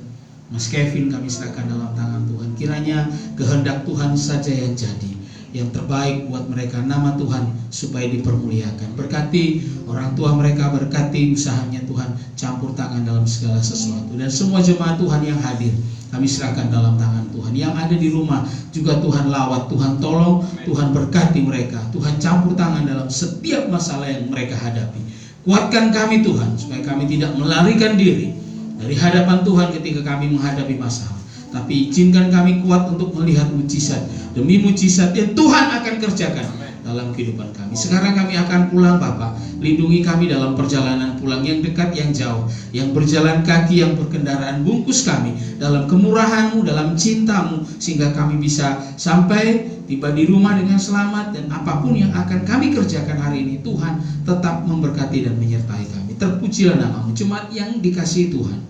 Mas Kevin kami serahkan dalam tangan Tuhan. Kiranya kehendak Tuhan saja yang jadi, yang terbaik buat mereka, nama Tuhan supaya dipermuliakan. Berkati orang tua mereka, berkati usahanya Tuhan, campur tangan dalam segala sesuatu. Dan semua jemaat Tuhan yang hadir kami serahkan dalam tangan Tuhan. Yang ada di rumah juga Tuhan lawat, Tuhan tolong, Tuhan berkati mereka, Tuhan campur tangan dalam setiap masalah yang mereka hadapi. Kuatkan kami Tuhan, supaya kami tidak melarikan diri dari hadapan Tuhan ketika kami menghadapi masalah, tapi izinkan kami kuat untuk melihat mujizat demi mujizat yang Tuhan akan kerjakan dalam kehidupan kami. Sekarang kami akan pulang Bapak. Lindungi kami dalam perjalanan pulang, yang dekat yang jauh, yang berjalan kaki, yang berkendaraan. Bungkus kami dalam kemurahan-Mu, dalam cinta-Mu, sehingga kami bisa sampai tiba di rumah dengan selamat. Dan apapun yang akan kami kerjakan hari ini, Tuhan tetap memberkati dan menyertai kami. Terpujilah nama-Mu. Jemaat yang dikasihi Tuhan,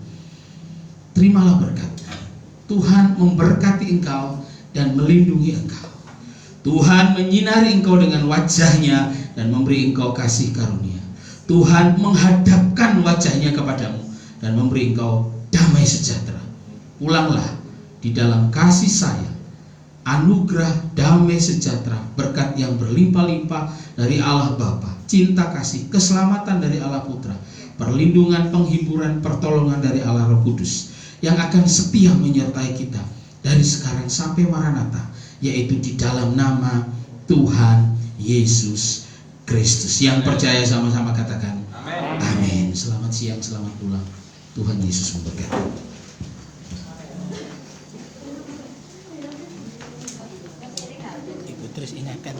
terimalah berkat. Tuhan memberkati engkau dan melindungi engkau. Tuhan menyinari engkau dengan wajahnya dan memberi engkau kasih karunia. Tuhan menghadapkan wajahnya kepadamu dan memberi engkau damai sejahtera. Pulanglah di dalam kasih sayang, anugerah, damai sejahtera, berkat yang berlimpah-limpah dari Allah Bapa, cinta kasih, keselamatan dari Allah Putra, perlindungan, penghiburan, pertolongan dari Allah Roh Kudus, yang akan setia menyertai kita dari sekarang sampai Maranatha, yaitu di dalam nama Tuhan Yesus Kristus. Yang percaya sama-sama katakan amin. Selamat siang, selamat pulang. Tuhan Yesus memberkati. Ibu terus ingatkan